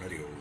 हरि ओम।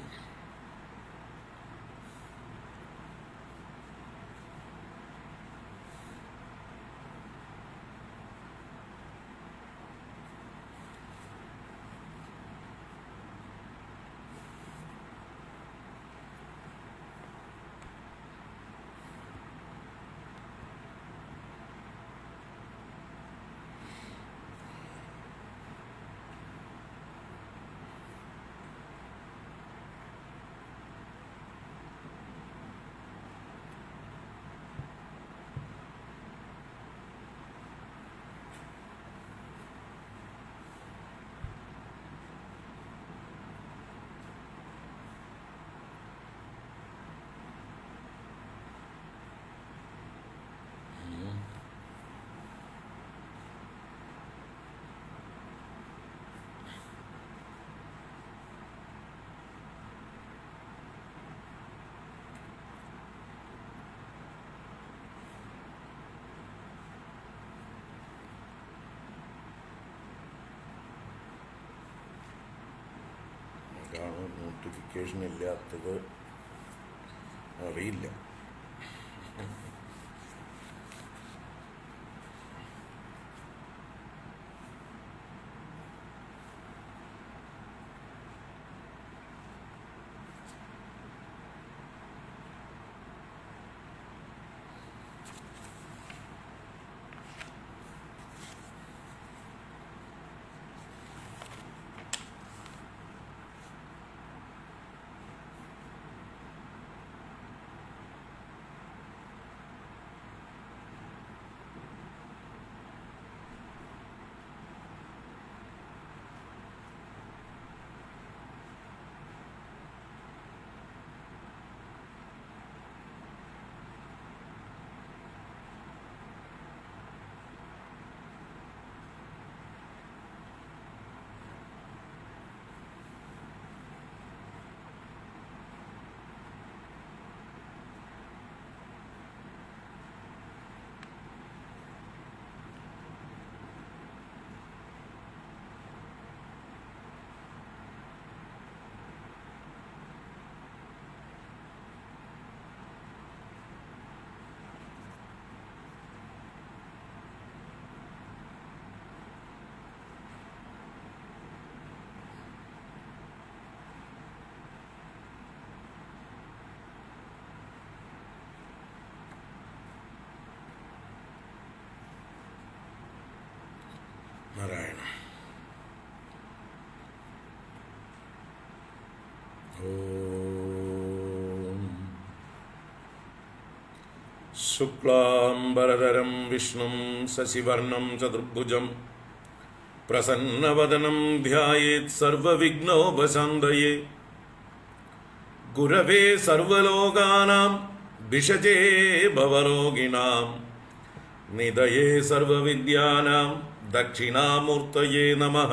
Notification ഇല്ലാത്തത് അറിയില്ല. നാരായണ. ഓം ശുക്ലാംബരധരം വിഷ്ണും ശശിവർണം ചതുർഭുജം പ്രസന്നവദനം ധ്യായേത് സർവവിഘ്നോപശാന്തയേ. ഗുരവേ സർവലോകാനാം ഭിഷജേ ഭവരോഗിണാം നിധയേ സർവവിദ്യാനാം ദക്ഷിണാമൂർത്തയേ നമഃ.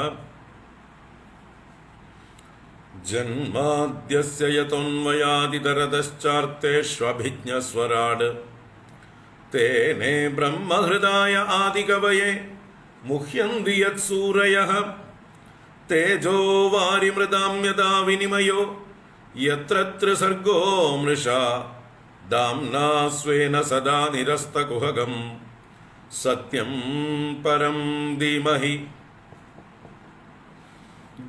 ജന്മാദ്യസ്യ യതോന്മയാദിതരതശ്ചാർത്തേഷ്വഭിജ്ഞസ്വരാട് തേനേ ബ്രഹ്മഹൃദായ ആദികവയേ മുഹ്യന്തി യത്സൂരയഃ. തേജോ വാരിമൃതാം യഥാ വിനിമയോ യത്ര ത്രിസർഗോ മൃഷാ ദാംനാ സ്വേന സദാ നിരസ്തകുഹകം സത്യം പരം ധീമഹി.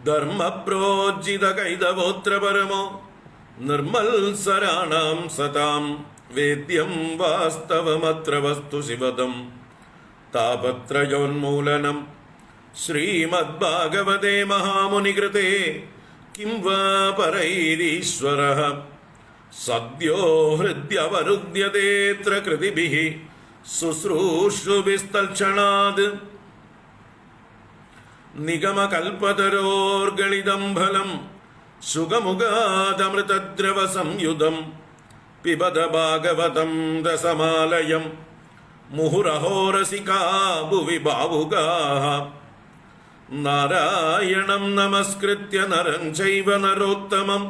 ധർമ്മപ്രോജ്ജിതകൈതവോത്ര പരമോ നിർമ്മൽസരാണാം സതാം വേദ്യം വാസ്തവമത്ര വസ്തു ശിവദം താപത്രയോന്മൂലനം. ശ്രീമദ്ഭാഗവതേ മഹാമുനികൃതേ കിം വാ പരൈരീശ്വരഃ സദ്യോ ഹൃദ്യവരുദ്ധ്യതേത്ര കൃതിഭിഃ ശുശ്രൂഷുഭിസ്തൽക്ഷണാത്. നിഗമകൽപതരോർഗളിതം ഫലം സുഖമുഖാദമൃതദ്രവ സംയുതം പിബത ഭാഗവതം രസമാലയം മുഹുരഹോരസികാ ഭുവി ഭാവുകാഃ നാരായണം നമസ്കൃത്യ നരം ചൈവ നരോത്തമം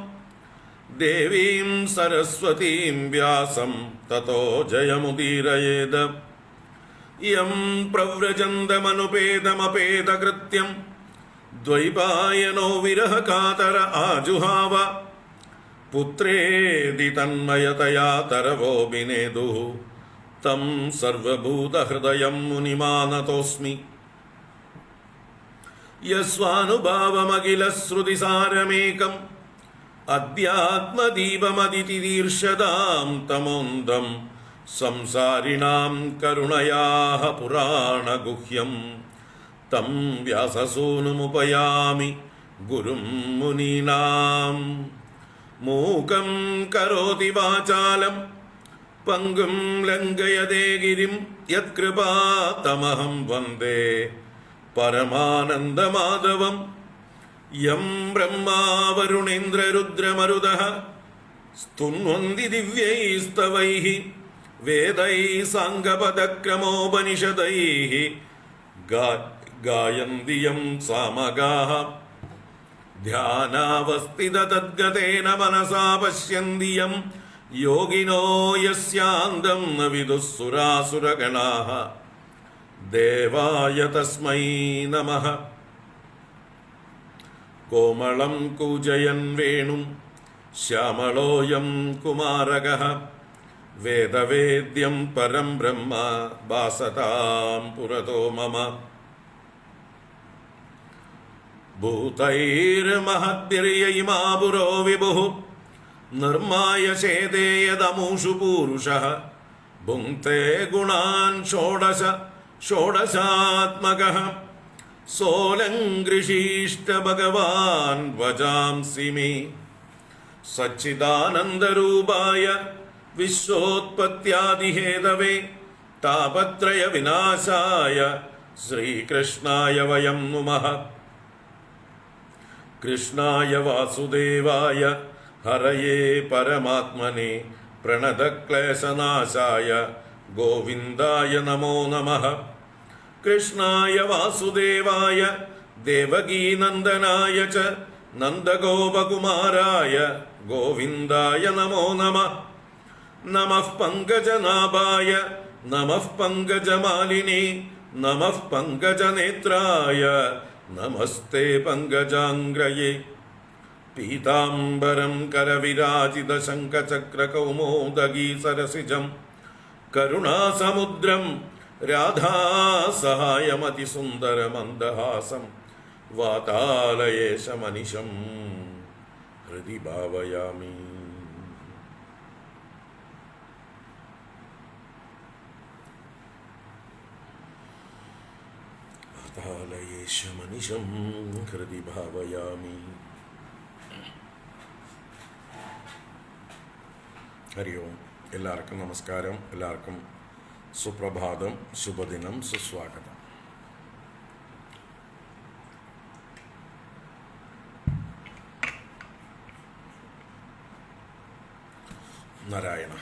ദേവീം സരസ്വതീം വ്യാസം തതോ ജയമുദീരയേത് യം പ്രവ്രജന്തമനുപേതമപേതകൃത്യം ദ്വൈപായനോ വിരഹകാതര ആജുഹാവ പുത്രേതി തന്മയതയാ തരവോഭിനേദുഃ തം സർവഭൂതഹൃദയം മുനിമാനതോസ്മി യസ്വാനുഭാവമഖിലശ്രുതിസാരമേകം അധ്യാത്മദീപമതിതിദീർഷതാം തമോന്തം സംസാരിണാം കരുണയാഃ പുരാണഗുഹ്യം തം വ്യാസസൂനുമുപയാമി ഗുരും മുനീനാം മൂകം കരോതി വാചാലം പങ്കും ലംഘയതേ ഗിരിം യത്കൃപാതമഹം വന്ദേ പരമാനന്ദമാധവം യം ബ്രഹ്മാ വരുണേന്ദ്രരുദ്രമരുതഃ സ്തുന്വന്തി ദിവ്യൈസ്തവൈഃ വേദൈഃ സാംഗപദക്രമോപനിഷദൈഃ ഗായന്തി യം സാമഗാഃ ധ്യാനാവസ്ഥിതതദ്ഗതേന മനസാ പശ്യന്തി യം യോഗിനോ യസ്യാന്തം ന വിദുഃ സുരാസുരഗണാഃ ദേവായ തസ്മൈ നമഃ. കോമളം കൂജയൻ വേണും ശ്യാമളോയം കുമാരകഃ വേദവേദ്യം പരം ബ്രഹ്മ ഭാസതാം പുരതോ മമ. ഭൂതൈർമഹദ്ഭിർയയിമാ പുരോ വിഭുഃ നിർമ്മായ ചേതേയദമൂഷു പൂരുഷഃ ഭുങ്ക്തേ ഗുണാൻ ഷോഡശ ഷോഡശാത്മകഃ സോലങ്കൃഷീഷ്ട ഭഗവാൻ വജാംസി മേ. സച്ചിദാനന്ദരൂപായ വിശ്വോത്പത്യാദിഹേതവേ താപത്രയ വിനാശായ ശ്രീകൃഷ്ണായ വയം നുമഃ. കൃഷ്ണായ വാസുദേവായ ഹരയേ പരമാത്മനെ പ്രണതക്ലേശനാശായ ഗോവിന്ദായ നമോ നമഃ. കൃഷ്ണായ വാസുദേവായ ദേവകീനന്ദനായ ച നന്ദഗോപകുമാരായ ഗോവിന്ദായ നമോ നമഃ. നമഃ പങ്കജനാഭായ നമഃ പങ്കജമാലിനേ നമഃ പങ്കജനേത്രായ നമസ്തേ പങ്കജാംഗ്രയേ. പീതാംബരം കരവിരാജിത ശംഖചക്രകൗമോദഗീ സരസിജം കരുണാസമുദ്രം രാധാസഹായമതിസുന്ദരമന്ദഹാസം വാതാലയേശമനിശം ഹൃദി ഭാവയാമി. വാതാലയേശമനിശം ഹൃദി ഭാവയാമി. ഹരി ഓം. എല്ലാവർക്കും നമസ്കാരം. എല്ലാവർക്കും സുപ്രഭാതം, ശുഭദിനം, സുസ്വാഗതം. നാരായണ.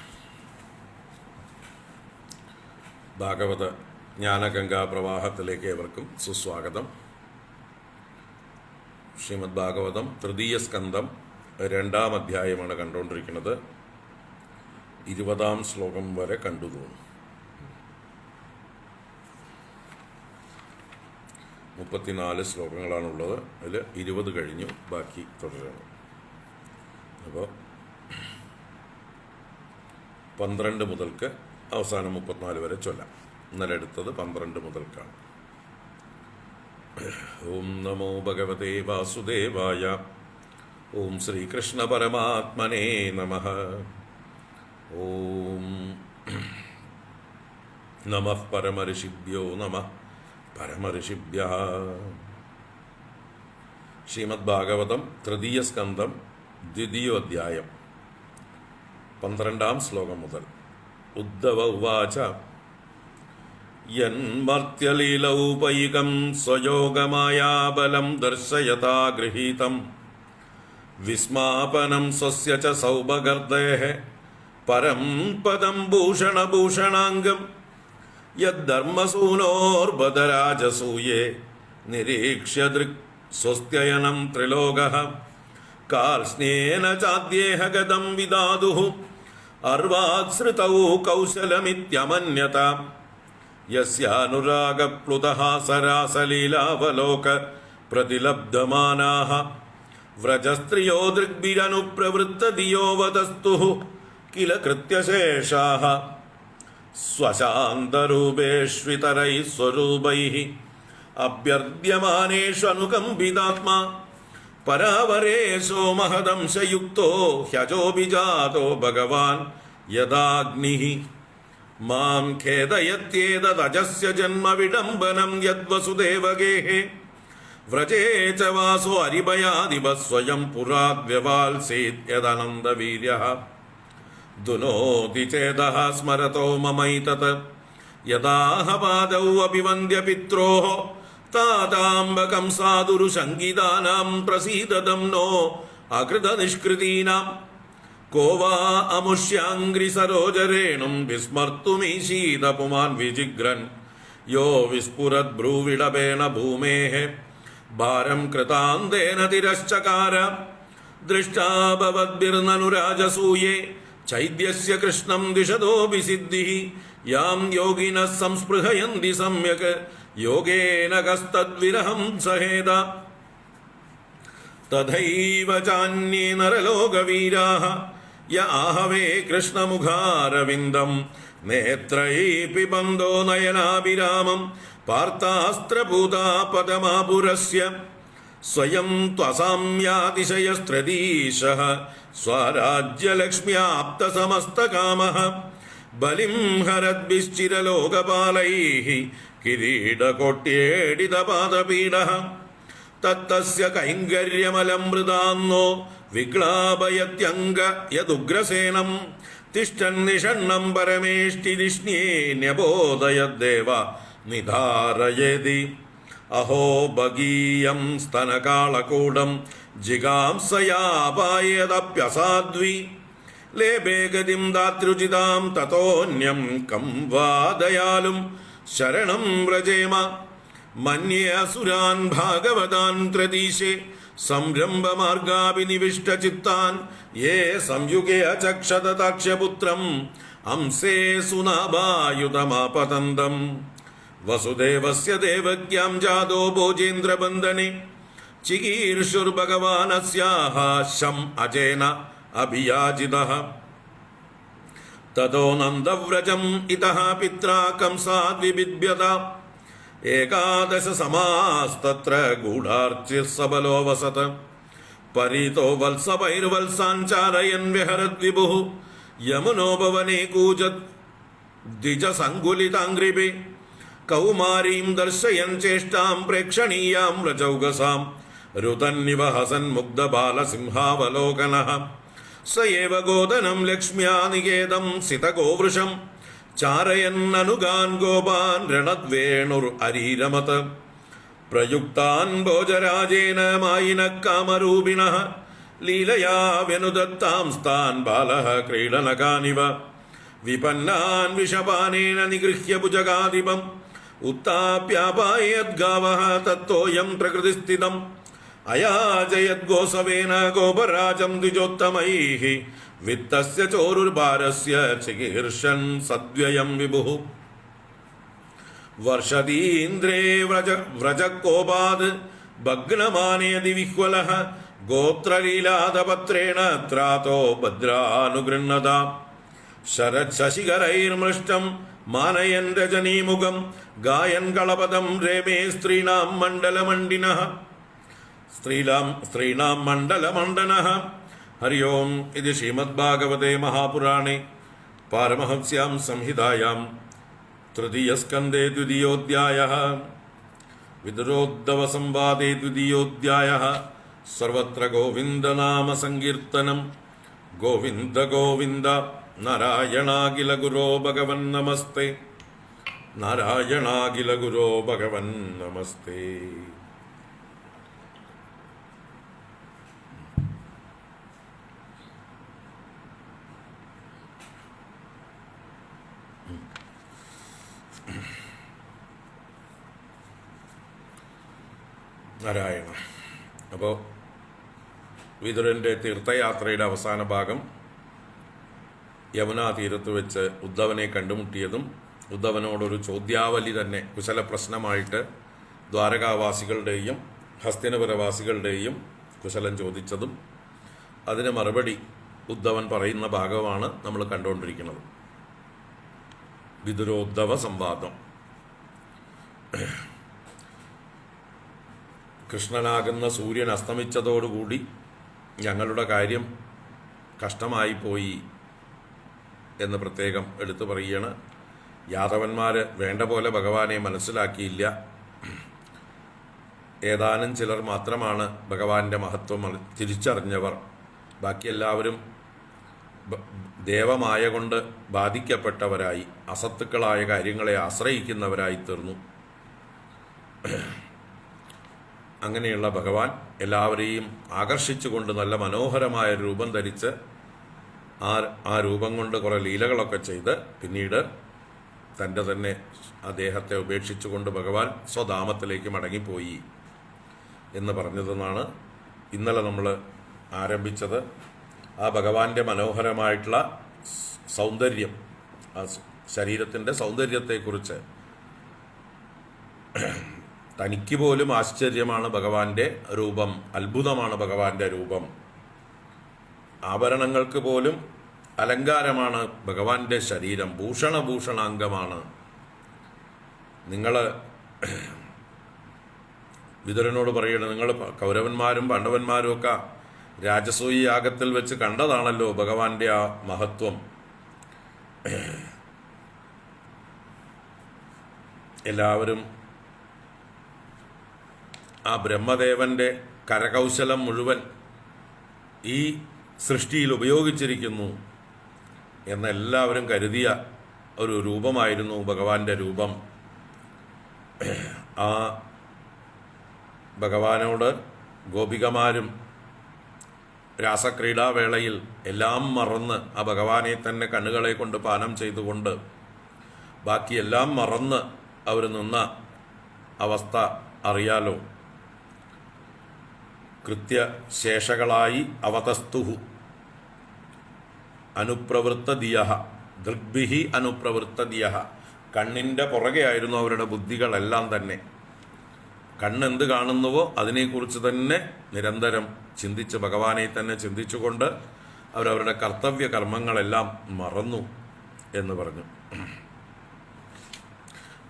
ഭാഗവത ജ്ഞാനഗംഗാ പ്രവാഹത്തിലേക്ക് ഏവർക്കും സുസ്വാഗതം. ശ്രീമദ് ഭാഗവതം തൃതീയ സ്കന്ധം 2-ാം അധ്യായമാണ് കണ്ടുകൊണ്ടിരിക്കുന്നത്. 20-ാം ശ്ലോകം വരെ കണ്ടു തോന്നുന്നു. 34 ശ്ലോകങ്ങളാണുള്ളത്. അതിൽ 20 കഴിഞ്ഞു, ബാക്കി തുടരണം. അപ്പോൾ 12 മുതൽക്ക് അവസാനം 34 വരെ ചൊല്ലാം. ഇന്നലെ എടുത്തത് 12 മുതൽക്കാണ്. ഓം നമോ ഭഗവതേ വാസുദേവായ. ഓം ശ്രീകൃഷ്ണ പരമാത്മനേ നമഃ. ഓം നമഃ പരമഋഷിഭ്യോ നമഃ പരമഋഷിഭ്യഃ. ശ്രീമദ് ഭാഗവതം തൃതീയ സ്കന്ധം 2-ാം അധ്യായം 12-ാം ശ്ലോകം മുതൽ. ഉദ്ധവ ഉവാച യന്മർത്യലീലൗപൈകം സ്വയോഗമായാബലം ദർശയതാ ഗൃഹീതം വിസ്മാപനം സ്വസ്യ ച സൗഭഗർദേഃ പരം പദം ഭൂഷണഭൂഷണാംഗം യദ്ധർമ്മസൂനോർബദരാജസൂയേ നിരീക്ഷ്യ ദൃക് സ്വസ്ത്യയനം ത്രിലോകഃ കാർഷ്ണേന ചാദ്യേഹ ഗതം വിദാതുഃ അർവാത്സൃതൗ കൗശലമിത്യമന്യത യസ്യാനുരാഗപ്ലുതഃ സരാസലീലാവലോക പ്രതിലബ്ധമാനാഃ വ്രജസ്ത്രിയോ ദൃഗ്ഭിരനുപ്രവൃത്തധിയോ വതസ്തുഃ കില കൃത്യശേഷാഃ സ്വശാന്തരൂപേഷ്വിതരൈः സ്വരൂപൈः അഭ്യർദ്യമാനേഷു അനുകമ്പിതാത്മാ പരാവരേശോ മഹദംശയുക്തോ ഹ്യജോഭിജാതോ ഭഗവാൻ യദാഗ്നിഃ മാം ഖേദയത്യേതദജസ്യ ജന്മ വിഡംബനം യദ്വസുദേവഗേഃ വ്രജേ ച വാസോ അരിഭയാദിവ സ്വയം പുരാദ്വ്യവാൽസീത് യദനന്ദവീര്യഃ ദുനോതി ചേതഃ സ്മരതോ മമൈതത് യദാഹ പാദൗ അഭിവന്ദ്യപിത്രോഃ താതാംബകം സാധുരുശങ്കിതാനാം പ്രസീദതം നോ അകൃതനിഷ്കൃതീനാം കോ വാ അമുഷ്യാംഗ്രിസരോജരേണും വിസ്മർത്തുമീശീതപുമാൻ വിജിഗ്രൻ യോ വിസ്ഫുരദ്ഭ്രൂവിടപേണ ഭൂമേഃ ഭാരം കൃതാന്തേന തിരശ്ചകാര ദൃഷ്ടാ ഭവദ്ഭിർനനുരാജസൂയേ ചൈദ്യസ്യ കൃഷ്ണം ദിശതോപി സിദ്ധിഃ യാം യോഗിനഃ സംസ്പൃഹയന്തി സമ്യക് യോഗേന കസ്തദ്വിരഹം സഹേത തഥൈവ ചാന്യേ നരലോകവീരാः യ ആഹവേ കൃഷ്ണമുഖാരവിന്ദം നേത്രൈः പിബന്ധോ നയനാഭിരാമം പാർത്ഥാസ്ത്രഭൂതാ പദമാപുരസ്യ സ്വയം ത്വസാമ്യാതിശയസ്ത്രദീശഃ സ്വരാജ്യലക്ഷ്മ്യാപ്തസമസ്തകാമഃ ബലിം ഹരദ്ഭിശ്ചിരലോകപാലൈः കിരീടകോട്യേടിതപാദപീഡഃ തത്തസ്യ കൈങ്കര്യമലം മൃദാന്നോ വിഗ്ലാപയത്യംഗ യദുഗ്രസേനം തിഷ്ഠന്നിഷണ്ണം പരമേഷ്ടിദിഷ്ണ്യേ ന്യബോധയദ്ദേവ നിധാരയേതി അഹോ ഭഗീയം സ്തനകാളകൂടം ജിഗാംസയാപായതപ്യസാദ്വി ലേഭേ ഗതിം ദാത്രുചിതാം തതോന്യം കം വാ ദയാലും ശരണം വ്രജേമ മന്യേ അസുരാൻ ഭാഗവതാൻ ത്രദീശേ സംരംഭമാർഗാഭിനിവിഷ്ടചിത്താൻ യേ സംയുഗേ അചക്ഷതതാക്ഷ്യപുത്രം അംസേ സുനാഭായുധമാപതന്തം വസുദേവസ്യ ദേവക്യാം ജാതോ ഭോജേന്ദ്രബന്ധനെ ചികീർഷുർഭഗവാനസ്യാഃ ശം അജേന അഭിയാജിതഃ തതോ നന്ദവ്രജം ഇതഃ പിത്രാ കംസാദ്വിബിഭ്യത ഏകാദശ സമാസ്തത്ര ഗൂഢാർച്ചിഃ സബലോ വസത് പരീതോ വത്സപൈർവത്സാൻ ചാരയൻ വിഹരദ്വിഭുഃ യമുനോപവനെ കൂജത് ദ്വിജസങ്കുലിതാംഘ്രിഭിः കൗമാരീം ദർശയൻ ചേഷ്ടാം പ്രേക്ഷണീയാം വ്രജൗകസാം രുതന്നിവ ഹസൻ മുഗ്ധബാലസിംഹാവലോകനഃ സ ഏവ ഗോദനം ലക്ഷ്മ്യാ നികേതം സിതഗോവൃഷം ചാരയന്നനുഗാൻ ഗോപാൻ രണദ്വേണുർ അരീരമത് പ്രയുക്താൻ ഭോജരാജേന മായിനഃ കാമരൂപിണഃ ലീലയാ വ്യനുദത്താംസ്താൻ ബാലഃ ക്രീഡനകാനിവ വിപന്നാൻ വിഷപാനേന നിഗൃഹ്യ ഭുജഗാധിപം ഉത്താപ്യാപായദ്ഗാവഃ തത്തോയം പ്രകൃതിസ്ഥിതം അയാജയദ്ഗോസവേന ഗോപരാജം ദ്വിജോത്തമൈഃ വിത്തസ്യ ചോരുർഭാരസ്യ ചികീർഷൻ സദ്വയം വിഭുഃ വർഷതീന്ദ്രേ വ്രജകോപാത് ഭഗ്നമാനയതി വിഹ്വലഃ ഗോത്രലീലാദപത്രേണ ത്രാതോ ഭദ്രാനുഗൃഹ്ണത ശരശശികരൈർമൃഷ്ടം മാനയൻ രജനീമുഖം ഗായൻ കളപദം രേമേ സ്ത്രീണാം മണ്ഡലമണ്ഡിനഃ സ്ത്രീണാം മണ്ഡലമണ്ഡനഃ. ഹരി ഓം. ഇത് ശ്രീമദ്ഭാഗവതേ മഹാപുരാണേ പാരമഹംസ്യാം സംഹിതായാം തൃതീയസ്കന്ധേ ദ്വിതീയോധ്യായഃ വിദുരോദ്ധവ സംവാദേ ദ്വിതീയോധ്യായഃ. സർവത്ര ഗോവിന്ദനാമ സങ്കീർത്തനം. ഗോവിന്ദ ഗോവിന്ദ. നാരായണാഖില ഗുരോ ഭഗവൻ നമസ്തേ. നാരായണാഖില ഗുരോ ഭഗവൻ നമസ്തേ. നാരായണ. അപ്പോൾ വിതുരൻ്റെ തീർത്ഥയാത്രയുടെ അവസാന ഭാഗം യമുനാ തീരത്ത് വെച്ച് ഉദ്ധവനെ കണ്ടുമുട്ടിയതും ഉദ്ധവനോടൊരു ചോദ്യാവലി തന്നെ കുശല പ്രശ്നമായിട്ട് ദ്വാരകാവാസികളുടെയും ഹസ്തിനപുരവാസികളുടെയും കുശലം ചോദിച്ചതും അതിന് മറുപടി ഉദ്ധവൻ പറയുന്ന ഭാഗമാണ് നമ്മൾ കണ്ടുകൊണ്ടിരിക്കുന്നത്. വിതുരോദ്ധവ സംവാദം. കൃഷ്ണനാകുന്ന സൂര്യൻ അസ്തമിച്ചതോടുകൂടി ഞങ്ങളുടെ കാര്യം കഷ്ടമായിപ്പോയി എന്ന് പ്രത്യേകം എടുത്തു പറയുകയാണ്. യാദവന്മാർ വേണ്ട പോലെ ഭഗവാനെ മനസ്സിലാക്കിയില്ല. ഏതാനും ചിലർ മാത്രമാണ് ഭഗവാന്റെ മഹത്വം തിരിച്ചറിഞ്ഞവർ. ബാക്കി എല്ലാവരും ദേവമായ കൊണ്ട് ബാധിക്കപ്പെട്ടവരായി അസത്തുക്കളായ കാര്യങ്ങളെ ആശ്രയിക്കുന്നവരായി തീർന്നു. അങ്ങനെയുള്ള ഭഗവാൻ എല്ലാവരെയും ആകർഷിച്ചുകൊണ്ട് നല്ല മനോഹരമായ രൂപം ധരിച്ച് ആ രൂപം കൊണ്ട് കുറേ ലീലകളൊക്കെ ചെയ്ത് പിന്നീട് തൻ്റെ തന്നെ ആ ദേഹത്തെ ഉപേക്ഷിച്ചുകൊണ്ട് ഭഗവാൻ സ്വധാമത്തിലേക്ക് മടങ്ങിപ്പോയി എന്ന് പറഞ്ഞതെന്നാണ് ഇന്നലെ നമ്മൾ ആരംഭിച്ചത്. ആ ഭഗവാന്റെ മനോഹരമായിട്ടുള്ള സൗന്ദര്യം, ആ ശരീരത്തിൻ്റെ സൗന്ദര്യത്തെക്കുറിച്ച് തനിക്ക് പോലും ആശ്ചര്യമാണ് ഭഗവാന്റെ രൂപം, അത്ഭുതമാണ് ഭഗവാന്റെ രൂപം. ആഭരണങ്ങൾക്ക് പോലും അലങ്കാരമാണ് ഭഗവാന്റെ ശരീരം, ഭൂഷണാംഗമാണ്. നിങ്ങൾ വിതുരനോട് പറയണം, നിങ്ങൾ കൗരവന്മാരും പാണ്ഡവന്മാരും ഒക്കെ രാജസൂയ യാഗത്തിൽ വെച്ച് കണ്ടതാണല്ലോ ഭഗവാന്റെ ആ മഹത്വം. എല്ലാവരും ആ ബ്രഹ്മദേവന്റെ കരകൗശലം മുഴുവൻ ഈ സൃഷ്ടിയിൽ ഉപയോഗിച്ചിരിക്കുന്നു എന്നെല്ലാവരും കരുതിയ ഒരു രൂപമായിരുന്നു ഭഗവാന്റെ രൂപം. ആ ഭഗവാനോട് ഗോപികമാരും രാസക്രീഡാവേളയിൽ എല്ലാം മറന്ന് ആ ഭഗവാനെ തന്നെ കണ്ണുകളെ കൊണ്ട് പാനം ചെയ്തുകൊണ്ട് ബാക്കിയെല്ലാം മറന്ന് അവർ നിന്ന അവസ്ഥ അറിയാലോ. കൃത്യശേഷകളായി അവതസ്തുഹു അനുപ്രവൃത്തതിയഃ ദൃഗ്ഭിഹി അനുപ്രവൃത്തതിയഃ. കണ്ണിൻ്റെ പുറകെ ആയിരുന്നു അവരുടെ ബുദ്ധികളെല്ലാം തന്നെ. കണ്ണെന്ത് കാണുന്നുവോ അതിനെക്കുറിച്ച് തന്നെ നിരന്തരം ചിന്തിച്ച് ഭഗവാനെ തന്നെ ചിന്തിച്ചുകൊണ്ട് അവരവരുടെ കർത്തവ്യ കർമ്മങ്ങളെല്ലാം മറന്നു എന്ന് പറഞ്ഞു.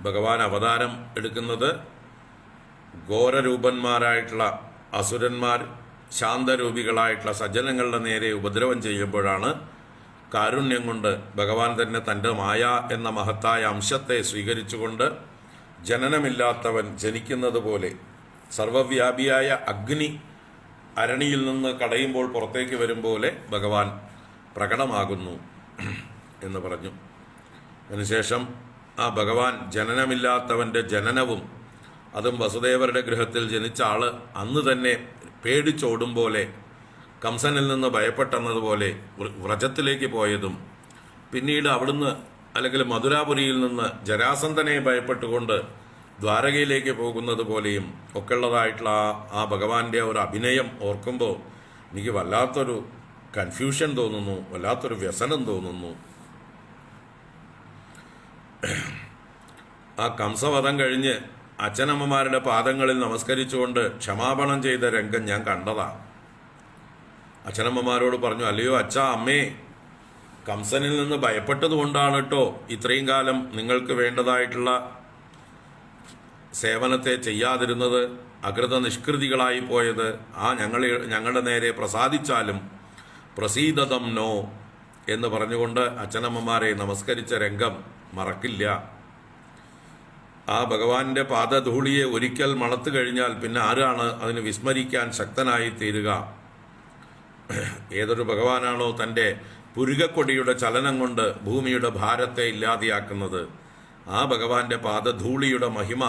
ഭഗവാൻ അവതാരം എടുക്കുന്നത് ഘോരരൂപന്മാരായിട്ടുള്ള അസുരന്മാർ ശാന്തരൂപികളായിട്ടുള്ള സജ്ജനങ്ങളുടെ നേരെ ഉപദ്രവം ചെയ്യുമ്പോഴാണ് കാരുണ്യം കൊണ്ട് ഭഗവാൻ തന്നെ തൻ്റെ മായ എന്ന മഹത്തായ അംശത്തെ സ്വീകരിച്ചുകൊണ്ട് ജനനമില്ലാത്തവൻ ജനിക്കുന്നത് പോലെ സർവവ്യാപിയായ അഗ്നി അരണിയിൽ നിന്ന് കടയുമ്പോൾ പുറത്തേക്ക് വരും പോലെ ഭഗവാൻ പ്രകടമാകുന്നു എന്ന് പറഞ്ഞു. അതിനുശേഷം ആ ഭഗവാൻ ജനനമില്ലാത്തവൻ്റെ ജനനവും, അതും വസുദേവരുടെ ഗൃഹത്തിൽ ജനിച്ച ആള് അന്ന് തന്നെ പേടിച്ചോടും പോലെ, കംസനിൽ നിന്ന് ഭയപ്പെട്ടെന്നതുപോലെ വ്രജത്തിലേക്ക് പോയതും, പിന്നീട് അവിടുന്ന് അല്ലെങ്കിൽ മധുരാപുരിയിൽ നിന്ന് ജരാസന്ധനെ ഭയപ്പെട്ടുകൊണ്ട് ദ്വാരകയിലേക്ക് പോകുന്നത് പോലെയും ഒക്കെയുള്ളതായിട്ടുള്ള ആ ഭഗവാന്റെ ഒരു അഭിനയം ഓർക്കുമ്പോൾ എനിക്ക് വല്ലാത്തൊരു കൺഫ്യൂഷൻ തോന്നുന്നു, വല്ലാത്തൊരു വ്യസനം തോന്നുന്നു. ആ കംസവധം കഴിഞ്ഞ് അച്ഛനമ്മമാരുടെ പാദങ്ങളിൽ നമസ്കരിച്ചുകൊണ്ട് ക്ഷമാപണം ചെയ്ത രംഗം ഞാൻ കണ്ടതാണ്. അച്ഛനമ്മമാരോട് പറഞ്ഞു, അല്ലയോ അച്ഛാ അമ്മേ, കംസനിൽ നിന്ന് ഭയപ്പെട്ടത് കൊണ്ടാണ് കേട്ടോ ഇത്രയും കാലം നിങ്ങൾക്ക് വേണ്ടതായിട്ടുള്ള സേവനത്തെ ചെയ്യാതിരുന്നത്, അകൃത നിഷ്കൃതികളായി പോയത്. ആ ഞങ്ങളുടെ നേരെ പ്രസാദിച്ചാലും പ്രസീദതം നോ എന്ന് പറഞ്ഞുകൊണ്ട് അച്ഛനമ്മമാരെ നമസ്കരിച്ച രംഗം മറക്കില്ല. ആ ഭഗവാന്റെ പാദധൂളിയെ ഒരിക്കൽ മണത്തു കഴിഞ്ഞാൽ പിന്നെ ആരാണ് അതിന് വിസ്മരിക്കാൻ ശക്തനായി തീരുക? ഏതൊരു ഭഗവാനാണോ തൻ്റെ പുരുകക്കൊടിയുടെ ചലനം കൊണ്ട് ഭൂമിയുടെ ഭാരത്തെ ഇല്ലാതെയാക്കുന്നത്, ആ ഭഗവാന്റെ പാദധൂളിയുടെ മഹിമ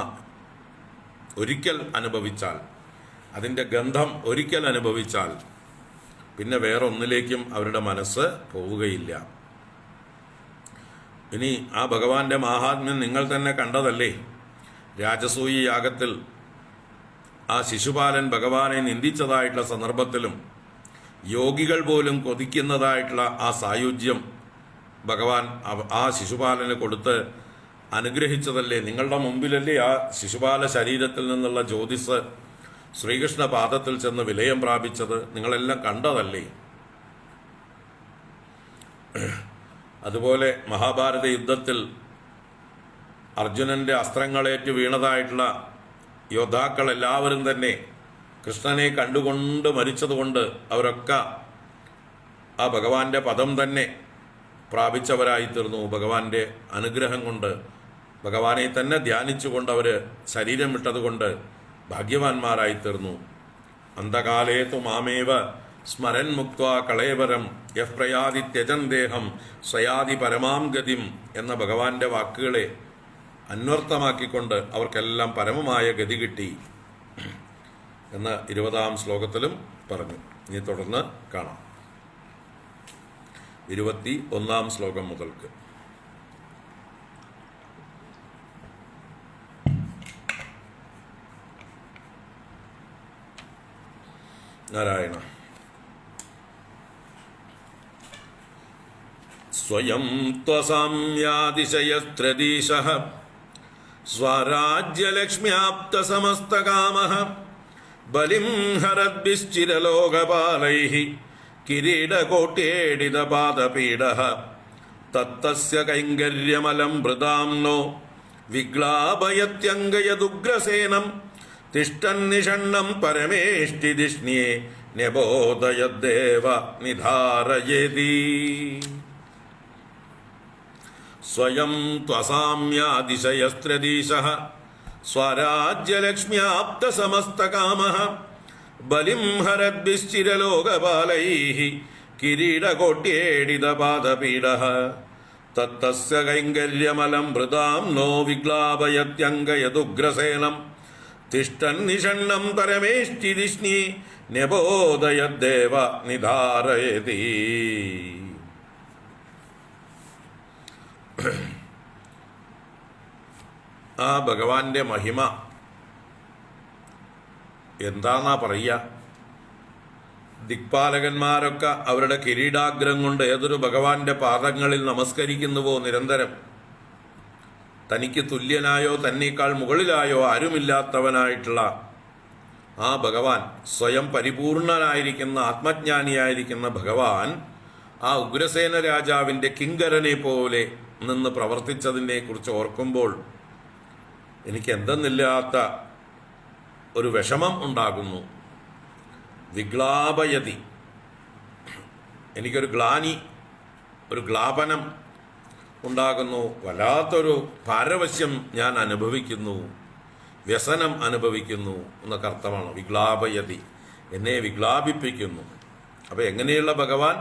ഒരിക്കൽ അനുഭവിച്ചാൽ, അതിൻ്റെ ഗന്ധം ഒരിക്കൽ അനുഭവിച്ചാൽ പിന്നെ വേറൊന്നിലേക്കും അവരുടെ മനസ്സ് പോവുകയില്ല. ഇനി ആ ഭഗവാന്റെ മാഹാത്മ്യം നിങ്ങൾ തന്നെ കണ്ടതല്ലേ. രാജസൂയ യാഗത്തിൽ ആ ശിശുപാലൻ ഭഗവാനെ നിന്ദിച്ചതായിട്ടുള്ള സന്ദർഭത്തിലും യോഗികൾ പോലും കൊതിക്കുന്നതായിട്ടുള്ള ആ സായുജ്യം ഭഗവാൻ ആ ശിശുപാലന് കൊടുത്ത് അനുഗ്രഹിച്ചതല്ലേ? നിങ്ങളുടെ മുമ്പിലല്ലേ ആ ശിശുപാല ശരീരത്തിൽ നിന്നുള്ള ജ്യോതിസ് ശ്രീകൃഷ്ണ പാദത്തിൽ ചെന്ന് വിലയം പ്രാപിച്ചത്? നിങ്ങളെല്ലാം കണ്ടതല്ലേ? അതുപോലെ മഹാഭാരത യുദ്ധത്തിൽ അർജുനന്റെ അസ്ത്രങ്ങളേറ്റ് വീണതായിട്ടുള്ള യോദ്ധാക്കൾ എല്ലാവരും തന്നെ കൃഷ്ണനെ കണ്ടുകൊണ്ട് മരിച്ചതുകൊണ്ട് അവരൊക്കെ ആ ഭഗവാന്റെ പദം തന്നെ പ്രാപിച്ചവരായി തീർന്നു. ഭഗവാന്റെ അനുഗ്രഹം കൊണ്ട്, ഭഗവാനെ തന്നെ ധ്യാനിച്ചുകൊണ്ട് അവർ ശരീരം വിട്ടതുകൊണ്ട് ഭാഗ്യവാന്മാരായി തീർന്നു. അന്ധകാലേതു മാമേവ സ്മരൻ മുക്ത്വാ കളേവരം യഹ് പ്രയാതി ത്യജൻ ദേഹം സ്വയാതി പരമാം ഗതിം എന്ന ഭഗവാന്റെ വാക്കുകളെ അന്വർത്ഥമാക്കിക്കൊണ്ട് അവർക്കെല്ലാം പരമമായ ഗതി കിട്ടി എന്ന് 20-ാം ശ്ലോകത്തിലും പറഞ്ഞു. ഇനി തുടർന്ന് കാണാം 21-ാം ശ്ലോകം മുതൽക്ക്. നാരായണ. സ്വയം ത്വസാമ്യാതിശയസ്ത്രദീശഃ സ്വരാജ്യലക്ഷ്മ്യാപ്തസമസ്തകാമഃ ബലിം ഹരദ്ഭിശ്ചിരലോകപാലൈഃ കിരീടകോട്യേടിതപാദപീഡഃ തത്തസ്യ കൈങ്കര്യമലം ഭൃതാംനോ വിഗ്ലാപയത്യംഗയദുഗ്രസേനം തിഷ്ടന്നിഷണ്ണം പരമേഷ്ടിധിഷ്ണ്യേ ന്യബോധയദ്ദേവ നിധാരയേതി. സ്വയം ത്വസാമ്യാതിശയസ്ത്രദീശഃ സ്വരാജ്യലക്ഷ്മ്യാപ്തസമസ്തകാമഃ ബലിം ഹരദ്ഭിശ്ചിരലോകപാലൈഃ കിരീടകോട്യേടിതപാദപീഡഃ തത്തസ്യ കൈങ്കര്യമലം ഭൃതാം നോ വിഗ്ലാപയത്യംഗയദുഗ്രസേനം തിഷ്ടന്നിഷണ്ണം പരമേഷ്ടിധിഷ്ണ്യേ ന്യബോധയദ്ദേവ നിധാരയതി. ആ ഭഗവാന്റെ മഹിമ എന്താന്നാ പറയുക? ദിക്പാലകന്മാരൊക്കെ അവരുടെ കിരീടാഗ്രം കൊണ്ട് ഏതൊരു ഭഗവാന്റെ പാദങ്ങളിൽ നമസ്കരിക്കുന്നുവോ നിരന്തരം, തനിക്ക് തുല്യനായോ തന്നേക്കാൾ മുകളിലായോ ആരുമില്ലാത്തവനായിട്ടുള്ള ആ ഭഗവാൻ, സ്വയം പരിപൂർണനായിരിക്കുന്ന ആത്മജ്ഞാനിയായിരിക്കുന്ന ഭഗവാൻ ആ ഉഗ്രസേന രാജാവിൻ്റെ കിങ്കരനെ പോലെ നിന്ന് പ്രവർത്തിച്ചതിനെ കുറിച്ച് ഓർക്കുമ്പോൾ എനിക്ക് എന്തെന്നില്ലാത്ത ഒരു വിഷമം ഉണ്ടാകുന്നു. വിഗ്ലാപയതി, എനിക്കൊരു ഗ്ലാനി, ഒരു ഗ്ലാപനം ഉണ്ടാകുന്നു. വല്ലാത്തൊരു പാരവശ്യം ഞാൻ അനുഭവിക്കുന്നു, വ്യസനം അനുഭവിക്കുന്നു എന്നൊക്കെ അർത്ഥമാണ്. വിഗ്ലാപയതി, എന്നെ വിഗ്ലാപിപ്പിക്കുന്നു. അപ്പം എങ്ങനെയുള്ള ഭഗവാൻ?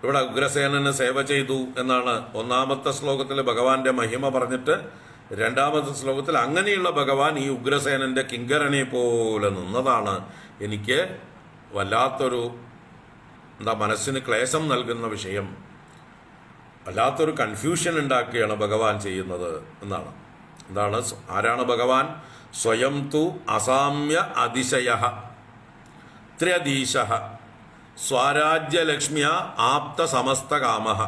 ഇവിടെ ഉഗ്രസേനന് സേവ ചെയ്തു എന്നാണ് 1-ാമത്തെ ശ്ലോകത്തിൽ ഭഗവാന്റെ മഹിമ പറഞ്ഞിട്ട് 2-ാമത്തെ ശ്ലോകത്തിൽ അങ്ങനെയുള്ള ഭഗവാൻ ഈ ഉഗ്രസേനന്റെ കിങ്കരനെ പോലെ നിന്നതാണ് എനിക്ക് വല്ലാത്തൊരു മനസ്സിന് ക്ലേശം നൽകുന്ന വിഷയം. വല്ലാത്തൊരു കൺഫ്യൂഷൻ ഉണ്ടാക്കുകയാണ് ഭഗവാൻ ചെയ്യുന്നത് എന്നാണ്. എന്താണ്? ആരാണ് ഭഗവാൻ? സ്വയം തു അസാമ്യ അതിശയഃ ത്രയദീശഃ സ്വരാജ്യലക്ഷ്മ്യ ആപ്ത സമസ്തകാമഃ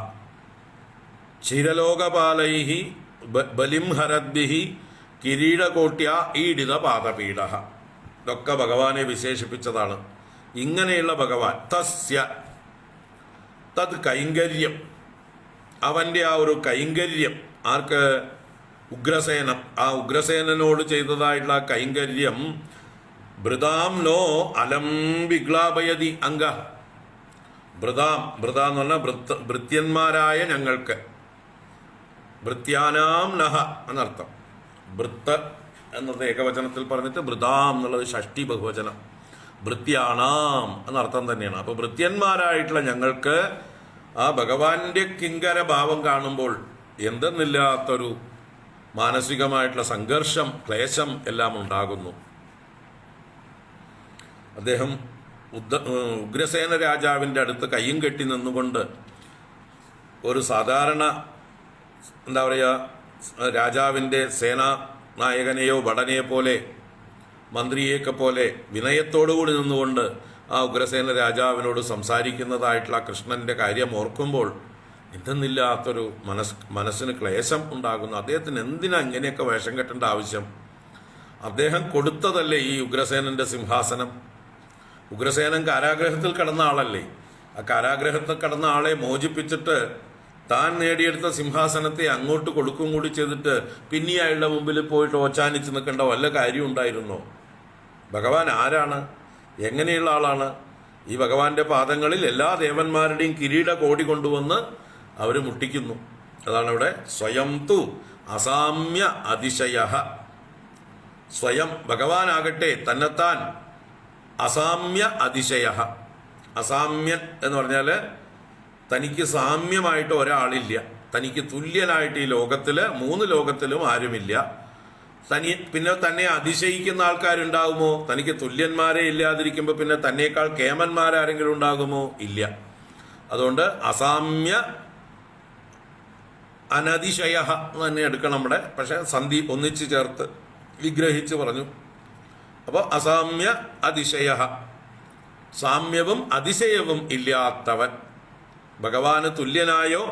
ക്ഷീരലോകപാലൈഃ ബലിം ഹരദ്ഭിഃ കിരീടകോട്യ ഈഡിത പാദപീഡഃ. ഇതൊക്കെ ഭഗവാനെ വിശേഷിപ്പിച്ചതാണ്. ഇങ്ങനെയുള്ള ഭഗവാൻ തസ്യ തത് കൈങ്കര്യം, അവൻ്റെ ആ ഒരു കൈങ്കര്യം, ആർക്ക്? ഉഗ്രസേനം. ആ ഉഗ്രസേനോട് ചെയ്തതായിട്ടുള്ള കൈങ്കര്യം ഭൃതാം നോ അലം വിഗ്ലാപയതി അംഗ. ഭൃതാം, ഭൃത എന്ന് പറഞ്ഞാൽ ഭൃത്യന്മാരായ ഞങ്ങൾക്ക്, ഭൃത്യാനാം നഹ എന്നർത്ഥം. ഭൃത്ത് എന്നത് ഏകവചനത്തിൽ പറഞ്ഞിട്ട് ഭൃതാം എന്നുള്ളത് ഷഷ്ടി ബഹുവചനം. ഭൃത്യാണാം എന്നർത്ഥം തന്നെയാണ്. അപ്പോൾ ഭൃത്യന്മാരായിട്ടുള്ള ഞങ്ങൾക്ക് ആ ഭഗവാന്റെ കിങ്കര ഭാവം കാണുമ്പോൾ എന്തെന്നില്ലാത്തൊരു മാനസികമായിട്ടുള്ള സംഘർഷം, ക്ലേശം എല്ലാം ഉണ്ടാകുന്നു. അദ്ദേഹം ഉഗ്രസേന രാജാവിൻ്റെ അടുത്ത് കയ്യും കെട്ടി നിന്നുകൊണ്ട് ഒരു സാധാരണ രാജാവിൻ്റെ സേനാ നായകനെയോ ഭടനെയോ പോലെ മന്ത്രിയെയൊക്കെ പോലെ വിനയത്തോടുകൂടി നിന്നുകൊണ്ട് ആ ഉഗ്രസേന രാജാവിനോട് സംസാരിക്കുന്നതായിട്ടുള്ള കൃഷ്ണൻ്റെ കാര്യം ഓർക്കുമ്പോൾ എന്തെന്നില്ലാത്തൊരു മനസ്സിന് ക്ലേശം ഉണ്ടാകുന്നു. അദ്ദേഹത്തിന് എന്തിനാ ഇങ്ങനെയൊക്കെ വേഷം കെട്ടേണ്ട ആവശ്യം? അദ്ദേഹം കൊടുത്തതല്ലേ ഈ ഉഗ്രസേനന്റെ സിംഹാസനം? ഉഗ്രസേനൻ കാരാഗ്രഹത്തിൽ കിടന്ന ആളല്ലേ? ആ കാരാഗ്രഹത്തിൽ കിടന്ന ആളെ മോചിപ്പിച്ചിട്ട് താൻ നേടിയെടുത്ത സിംഹാസനത്തെ അങ്ങോട്ട് കൊടുക്കും കൂടി ചെയ്തിട്ട് പിന്നെ അയാളുടെ മുമ്പിൽ പോയിട്ട് ഓച്ചാനിച്ച് നിൽക്കേണ്ട വല്ല കാര്യം ഉണ്ടായിരുന്നോ? ഭഗവാൻ ആരാണ്? എങ്ങനെയുള്ള ആളാണ്? ഈ ഭഗവാന്റെ പാദങ്ങളിൽ എല്ലാ ദേവന്മാരുടെയും കിരീട കോടി കൊണ്ടുവന്ന് അവർ മുട്ടിക്കുന്നു. അതാണ് ഇവിടെ സ്വയം തു അസാമ്യ അതിശയ. സ്വയം ഭഗവാനാകട്ടെ തന്നെത്താൻ അസാമ്യ അതിശയ. അസാമ്യൻ എന്ന് പറഞ്ഞാൽ തനിക്ക് സാമ്യമായിട്ട് ഒരാളില്ല, തനിക്ക് തുല്യനായിട്ട് ഈ ലോകത്തില് 3 ലോകത്തിലും ആരുമില്ല. പിന്നെ തന്നെ അതിശയിക്കുന്ന ആൾക്കാരുണ്ടാകുമോ? തനിക്ക് തുല്യന്മാരെ ഇല്ലാതിരിക്കുമ്പോൾ പിന്നെ തന്നേക്കാൾ കേമന്മാരാരെങ്കിലും ഉണ്ടാകുമോ? ഇല്ല. അതുകൊണ്ട് അസാമ്യ അനതിശയ തന്നെ എടുക്കണം നമ്മുടെ. പക്ഷെ സന്ധി ഒന്നിച്ച് ചേർത്ത് വിഗ്രഹിച്ച് പറഞ്ഞു. അപ്പോൾ അസാമ്യ അതിശയ, സാമ്യവും അതിശയവും ഇല്ലാത്തവൻ. ഭഗവാന് തുല്യനായോ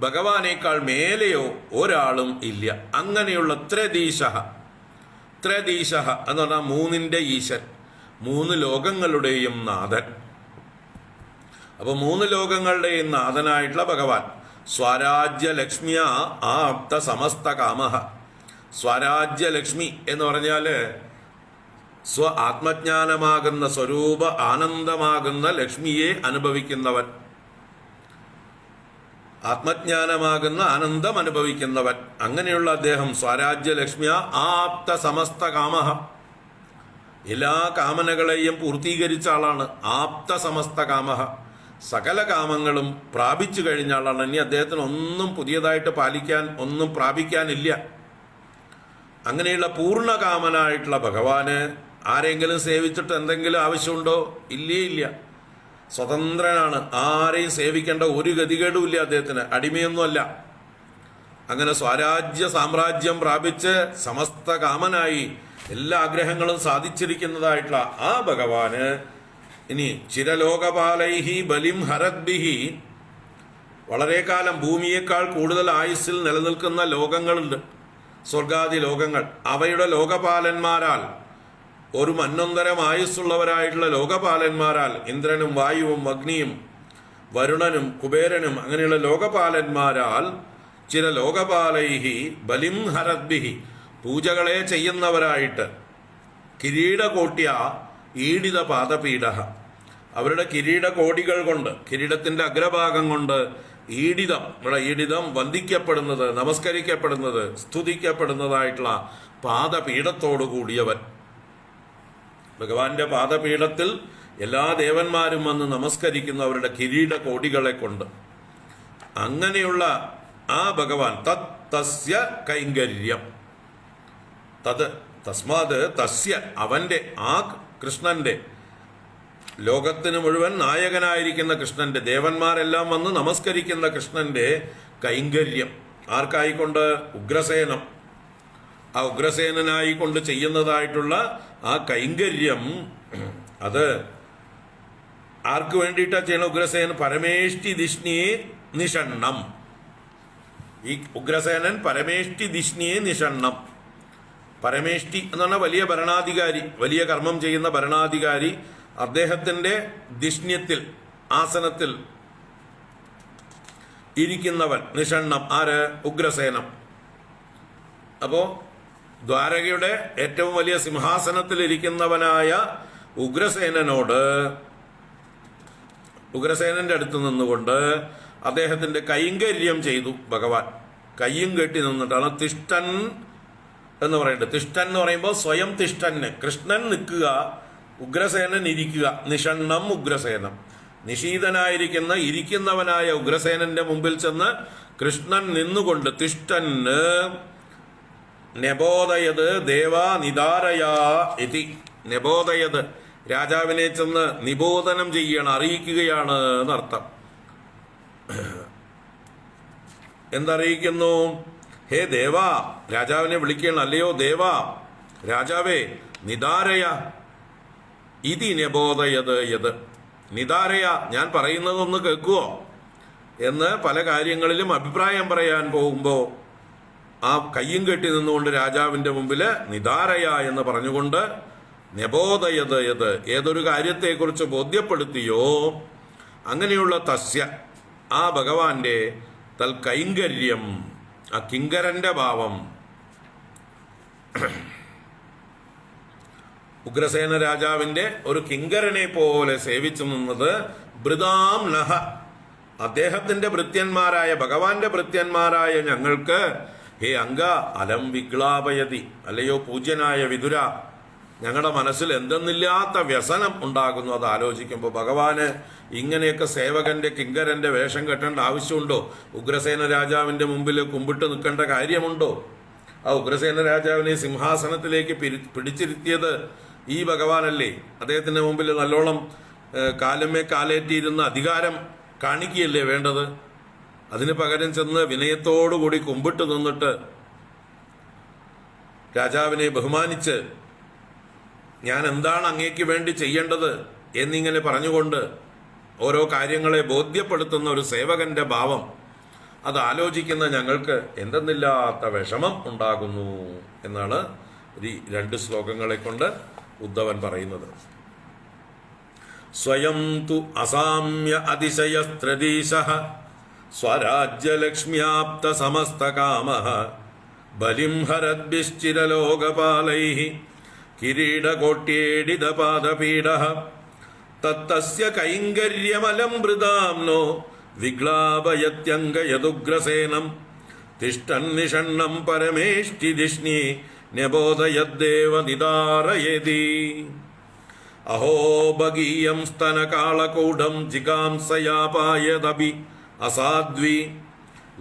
ഭഗവാനേക്കാൾ മേലെയോ ഒരാളും ഇല്ല. അങ്ങനെയുള്ള ത്രദീശ എന്ന് പറഞ്ഞാൽ 3ന്റെ ഈശൻ, 3 ലോകങ്ങളുടെയും നാഥൻ. അപ്പൊ 3 ലോകങ്ങളുടെയും നാഥനായിട്ടുള്ള ഭഗവാൻ സ്വരാജ്യലക്ഷ്മിയ ആപ്ത സമസ്ത കാമഹ. സ്വരാജ്യലക്ഷ്മി എന്ന് പറഞ്ഞാല് സ്വ ആത്മജ്ഞാനമാകുന്ന സ്വരൂപ ആനന്ദമാകുന്ന ലക്ഷ്മിയെ അനുഭവിക്കുന്നവൻ, ആത്മജ്ഞാനമാകുന്ന ആനന്ദം അനുഭവിക്കുന്നവൻ. അങ്ങനെയുള്ള അദ്ദേഹം സ്വരാജ്യലക്ഷ്മിയ ആപ്ത സമസ്ത കാമഹ, എല്ലാ കാമനകളെയും പൂർത്തീകരിച്ച ആളാണ്. ആപ്ത സമസ്ത കാമഹ, സകല കാമങ്ങളും പ്രാപിച്ചു കഴിഞ്ഞ ആളാണ്. ഇനി അദ്ദേഹത്തിന് ഒന്നും പുതിയതായിട്ട് ഒന്നും പ്രാപിക്കാനില്ല. അങ്ങനെയുള്ള പൂർണ്ണകാമനായിട്ടുള്ള ഭഗവാന് ആരെങ്കിലും സേവിച്ചിട്ട് എന്തെങ്കിലും ആവശ്യമുണ്ടോ? ഇല്ല. സ്വതന്ത്രനാണ്, ആരെയും സേവിക്കേണ്ട ഒരു ഗതികേടുമില്ല അദ്ദേഹത്തിന്, അടിമയൊന്നുമല്ല. അങ്ങനെ സ്വരാജ്യ സാമ്രാജ്യം പ്രാപിച്ച് സമസ്ത കാമനായി എല്ലാ ആഗ്രഹങ്ങളും സാധിച്ചിരിക്കുന്നതായിട്ടുള്ള ആ ഭഗവാന് ഇനി ചിരലോകപാലൈഹി ബലിം ഹരദ്ഭിഹി, വളരെ കാലം ഭൂമിയേക്കാൾ കൂടുതൽ ആയുസ്സിൽ നിലനിൽക്കുന്ന ലോകങ്ങളുണ്ട്, സ്വർഗാദി ലോകങ്ങൾ. അവയുടെ ലോകപാലന്മാരാൽ, ഒരു മന്നൊന്തരം ആയുസ്സുള്ളവരായിട്ടുള്ള ലോകപാലന്മാരാൽ, ഇന്ദ്രനും വായുവും അഗ്നിയും വരുണനും കുബേരനും അങ്ങനെയുള്ള ലോകപാലന്മാരാൽ ചില ലോകപാലൈഹി ബലിം ഹരദ്ഭിഹി, പൂജകളെ ചെയ്യുന്നവരായിട്ട് കിരീടകോട്യ ഈഡിത പാദപീഠ, അവരുടെ കിരീടകോടികൾ കൊണ്ട്, കിരീടത്തിന്റെ അഗ്രഭാഗം കൊണ്ട് ഈഡിതം, ഇവിടെ ഈഡിതം വന്ദിക്കപ്പെടുന്നത്, നമസ്കരിക്കപ്പെടുന്നത്, സ്തുതിക്കപ്പെടുന്നതായിട്ടുള്ള പാദപീഠത്തോടു കൂടിയവൻ. ഭഗവാന്റെ പാദപീഠത്തിൽ എല്ലാ ദേവന്മാരും വന്ന് നമസ്കരിക്കുന്നു അവരുടെ കിരീടകോടികളെ കൊണ്ട്. അങ്ങനെയുള്ള ആ ഭഗവാൻ തസ്യ കൈങ്കര്യം, തസ്മാത് തസ്യ, അവന്റെ, ആ കൃഷ്ണന്റെ, ലോകത്തിന് മുഴുവൻ നായകനായിരിക്കുന്ന കൃഷ്ണന്റെ, ദേവന്മാരെല്ലാം വന്ന് നമസ്കരിക്കുന്ന കൃഷ്ണന്റെ കൈങ്കര്യം ആർക്കായിക്കൊണ്ട്? ഉഗ്രസേനം. ആ ഉഗ്രസേനായി കൊണ്ട് ചെയ്യുന്നതായിട്ടുള്ള ആ കൈങ്കര്യം, അത് ആർക്ക് വേണ്ടിയിട്ടാ ചെയ്യണം? ഉഗ്രസേനൻ പരമേഷ്ടി ദിഷ്ണിയെ നിഷണ്ണം. ഈ ഉഗ്രസേനൻ പരമേഷ്ടി ദിഷ്ണിയെ നിഷണ്ണം. പരമേഷ്ടി എന്ന് പറഞ്ഞാൽ വലിയ ഭരണാധികാരി, വലിയ കർമ്മം ചെയ്യുന്ന ഭരണാധികാരി. അദ്ദേഹത്തിന്റെ ദിഷ്ണ്യത്തിൽ, ആസനത്തിൽ ഇരിക്കുന്നവൻ നിഷണ്ണം. ആര്? ഉഗ്രസേനം. അപ്പോ ദ്വാരകയുടെ ഏറ്റവും വലിയ സിംഹാസനത്തിൽ ഇരിക്കുന്നവനായ ഉഗ്രസേനനോട്, ഉഗ്രസേനന്റെ അടുത്ത് നിന്നുകൊണ്ട് അദ്ദേഹത്തിന്റെ കൈങ്കര്യം ചെയ്തു ഭഗവാൻ. കയ്യും കെട്ടി നിന്നിട്ടാണ് തിഷ്ടൻ എന്ന് പറയുന്നത്. തിഷ്ടൻ എന്ന് പറയുമ്പോൾ സ്വയം തിഷ്ടന്, കൃഷ്ണൻ നിൽക്കുക, ഉഗ്രസേനൻ ഇരിക്കുക. നിഷണ്ണം ഉഗ്രസേനം, നിശീതനായിരിക്കുന്ന ഇരിക്കുന്നവനായ ഉഗ്രസേനന്റെ മുമ്പിൽ ചെന്ന് കൃഷ്ണൻ നിന്നുകൊണ്ട് തിഷ്ടന് നബോദയത് ദേവാ നിദാരയാ ഇതി. നബോദയത്, രാജാവിനെ ചെന്ന് നിബോധനം ചെയ്യണം, അറിയിക്കുകയാണ് എന്നർത്ഥം. എന്തറിയിക്കുന്നു? ഹേ ദേവാ, രാജാവിനെ വിളിക്കണം. അല്ലയോ ദേവാ, രാജാവേ നിദാരയ ഇതി നബോധയത് യത്. നിദാരയ, ഞാൻ പറയുന്നതൊന്ന് കേൾക്കുവോ എന്ന് പല കാര്യങ്ങളിലും അഭിപ്രായം പറയാൻ പോകുമ്പോൾ ആ കയ്യും കെട്ടി നിന്നുകൊണ്ട് രാജാവിൻ്റെ മുമ്പിൽ നിദാരയ എന്ന് പറഞ്ഞുകൊണ്ട് നബോധയത് യത്, ഏതൊരു കാര്യത്തെക്കുറിച്ച് ബോധ്യപ്പെടുത്തിയോ അങ്ങനെയുള്ള തസ്യ, ആ ഭഗവാന്റെ തൽ കൈങ്കര്യം, ആ കിങ്കരന്റെ ഭാവം. ഉഗ്രസേന രാജാവിന്റെ ഒരു കിങ്കരനെ പോലെ സേവിച്ചു നിന്നത് ബൃതാം നഹ, അദ്ദേഹത്തിന്റെ ഭൃത്യന്മാരായ ഭഗവാന്റെ ഭൃത്യന്മാരായ ഞങ്ങൾക്ക് ഹേ അംഗ അലം വിഗ്ലാപയതി, അല്ലയോ പൂജ്യനായ വിതുര, ഞങ്ങളുടെ മനസ്സിൽ എന്തെന്നില്ലാത്ത വ്യസനം ഉണ്ടാകുന്നു അത് ആലോചിക്കുമ്പോൾ. ഭഗവാന് ഇങ്ങനെയൊക്കെ സേവകന്റെ കിങ്കരന്റെ വേഷം കെട്ടേണ്ട ആവശ്യമുണ്ടോ? ഉഗ്രസേന രാജാവിന്റെ മുമ്പിൽ കുമ്പിട്ട് നിൽക്കേണ്ട കാര്യമുണ്ടോ? ആ ഉഗ്രസേന രാജാവിനെ സിംഹാസനത്തിലേക്ക് പിടിച്ചിരുത്തിയത് ഈ ഭഗവാനല്ലേ? അദ്ദേഹത്തിന്റെ മുമ്പിൽ നല്ലോണം കാലുമേ കാലേറ്റിയിരുന്ന അധികാരം കാണിക്കുകയല്ലേ വേണ്ടത്? അതിന് പകരം ചെന്ന് വിനയത്തോടുകൂടി കുമ്പിട്ട് നിന്നിട്ട് രാജാവിനെ ബഹുമാനിച്ച് ഞാൻ എന്താണ് അങ്ങേക്ക് വേണ്ടി ചെയ്യേണ്ടത് എന്നിങ്ങനെ പറഞ്ഞുകൊണ്ട് ഓരോ കാര്യങ്ങളെ ബോധ്യപ്പെടുത്തുന്ന ഒരു സേവകന്റെ ഭാവം അത് ആലോചിക്കുന്ന ഞങ്ങൾക്ക് എന്തെന്നില്ലാത്ത വിഷമം ഉണ്ടാകുന്നു എന്നാണ് ഈ 2 ശ്ലോകങ്ങളെ കൊണ്ട് ഉദ്ധവൻ പറയുന്നത്. സ്വയം തു അസാമ്യ അതിശയസ്ത്രദീശഃ സ്വരാജ്യലക്ഷ്മ്യാപ്ത സമസ്തകാമഃ ബലിം ഹരദ്ഭിശ്ചിരലോകപാലൈഃ കിരീടകോട്യേടിതപാദപീഡഃ തത്തസ്യ കൈങ്കര്യമലം മൃദാം നോ വിഗ്ലാപയത്യംഗയദുഗ്രസേനം തിഷ്ടന്നിഷണ്ണം പരമേഷ്ടിധിഷ്ണി നബോധയദ്ദേവ നിദാരയേതി. അഹോ ഭഗീയം സ്തനകാളകൂടം ജിഗാംസയാപായദപി അസാധ്വി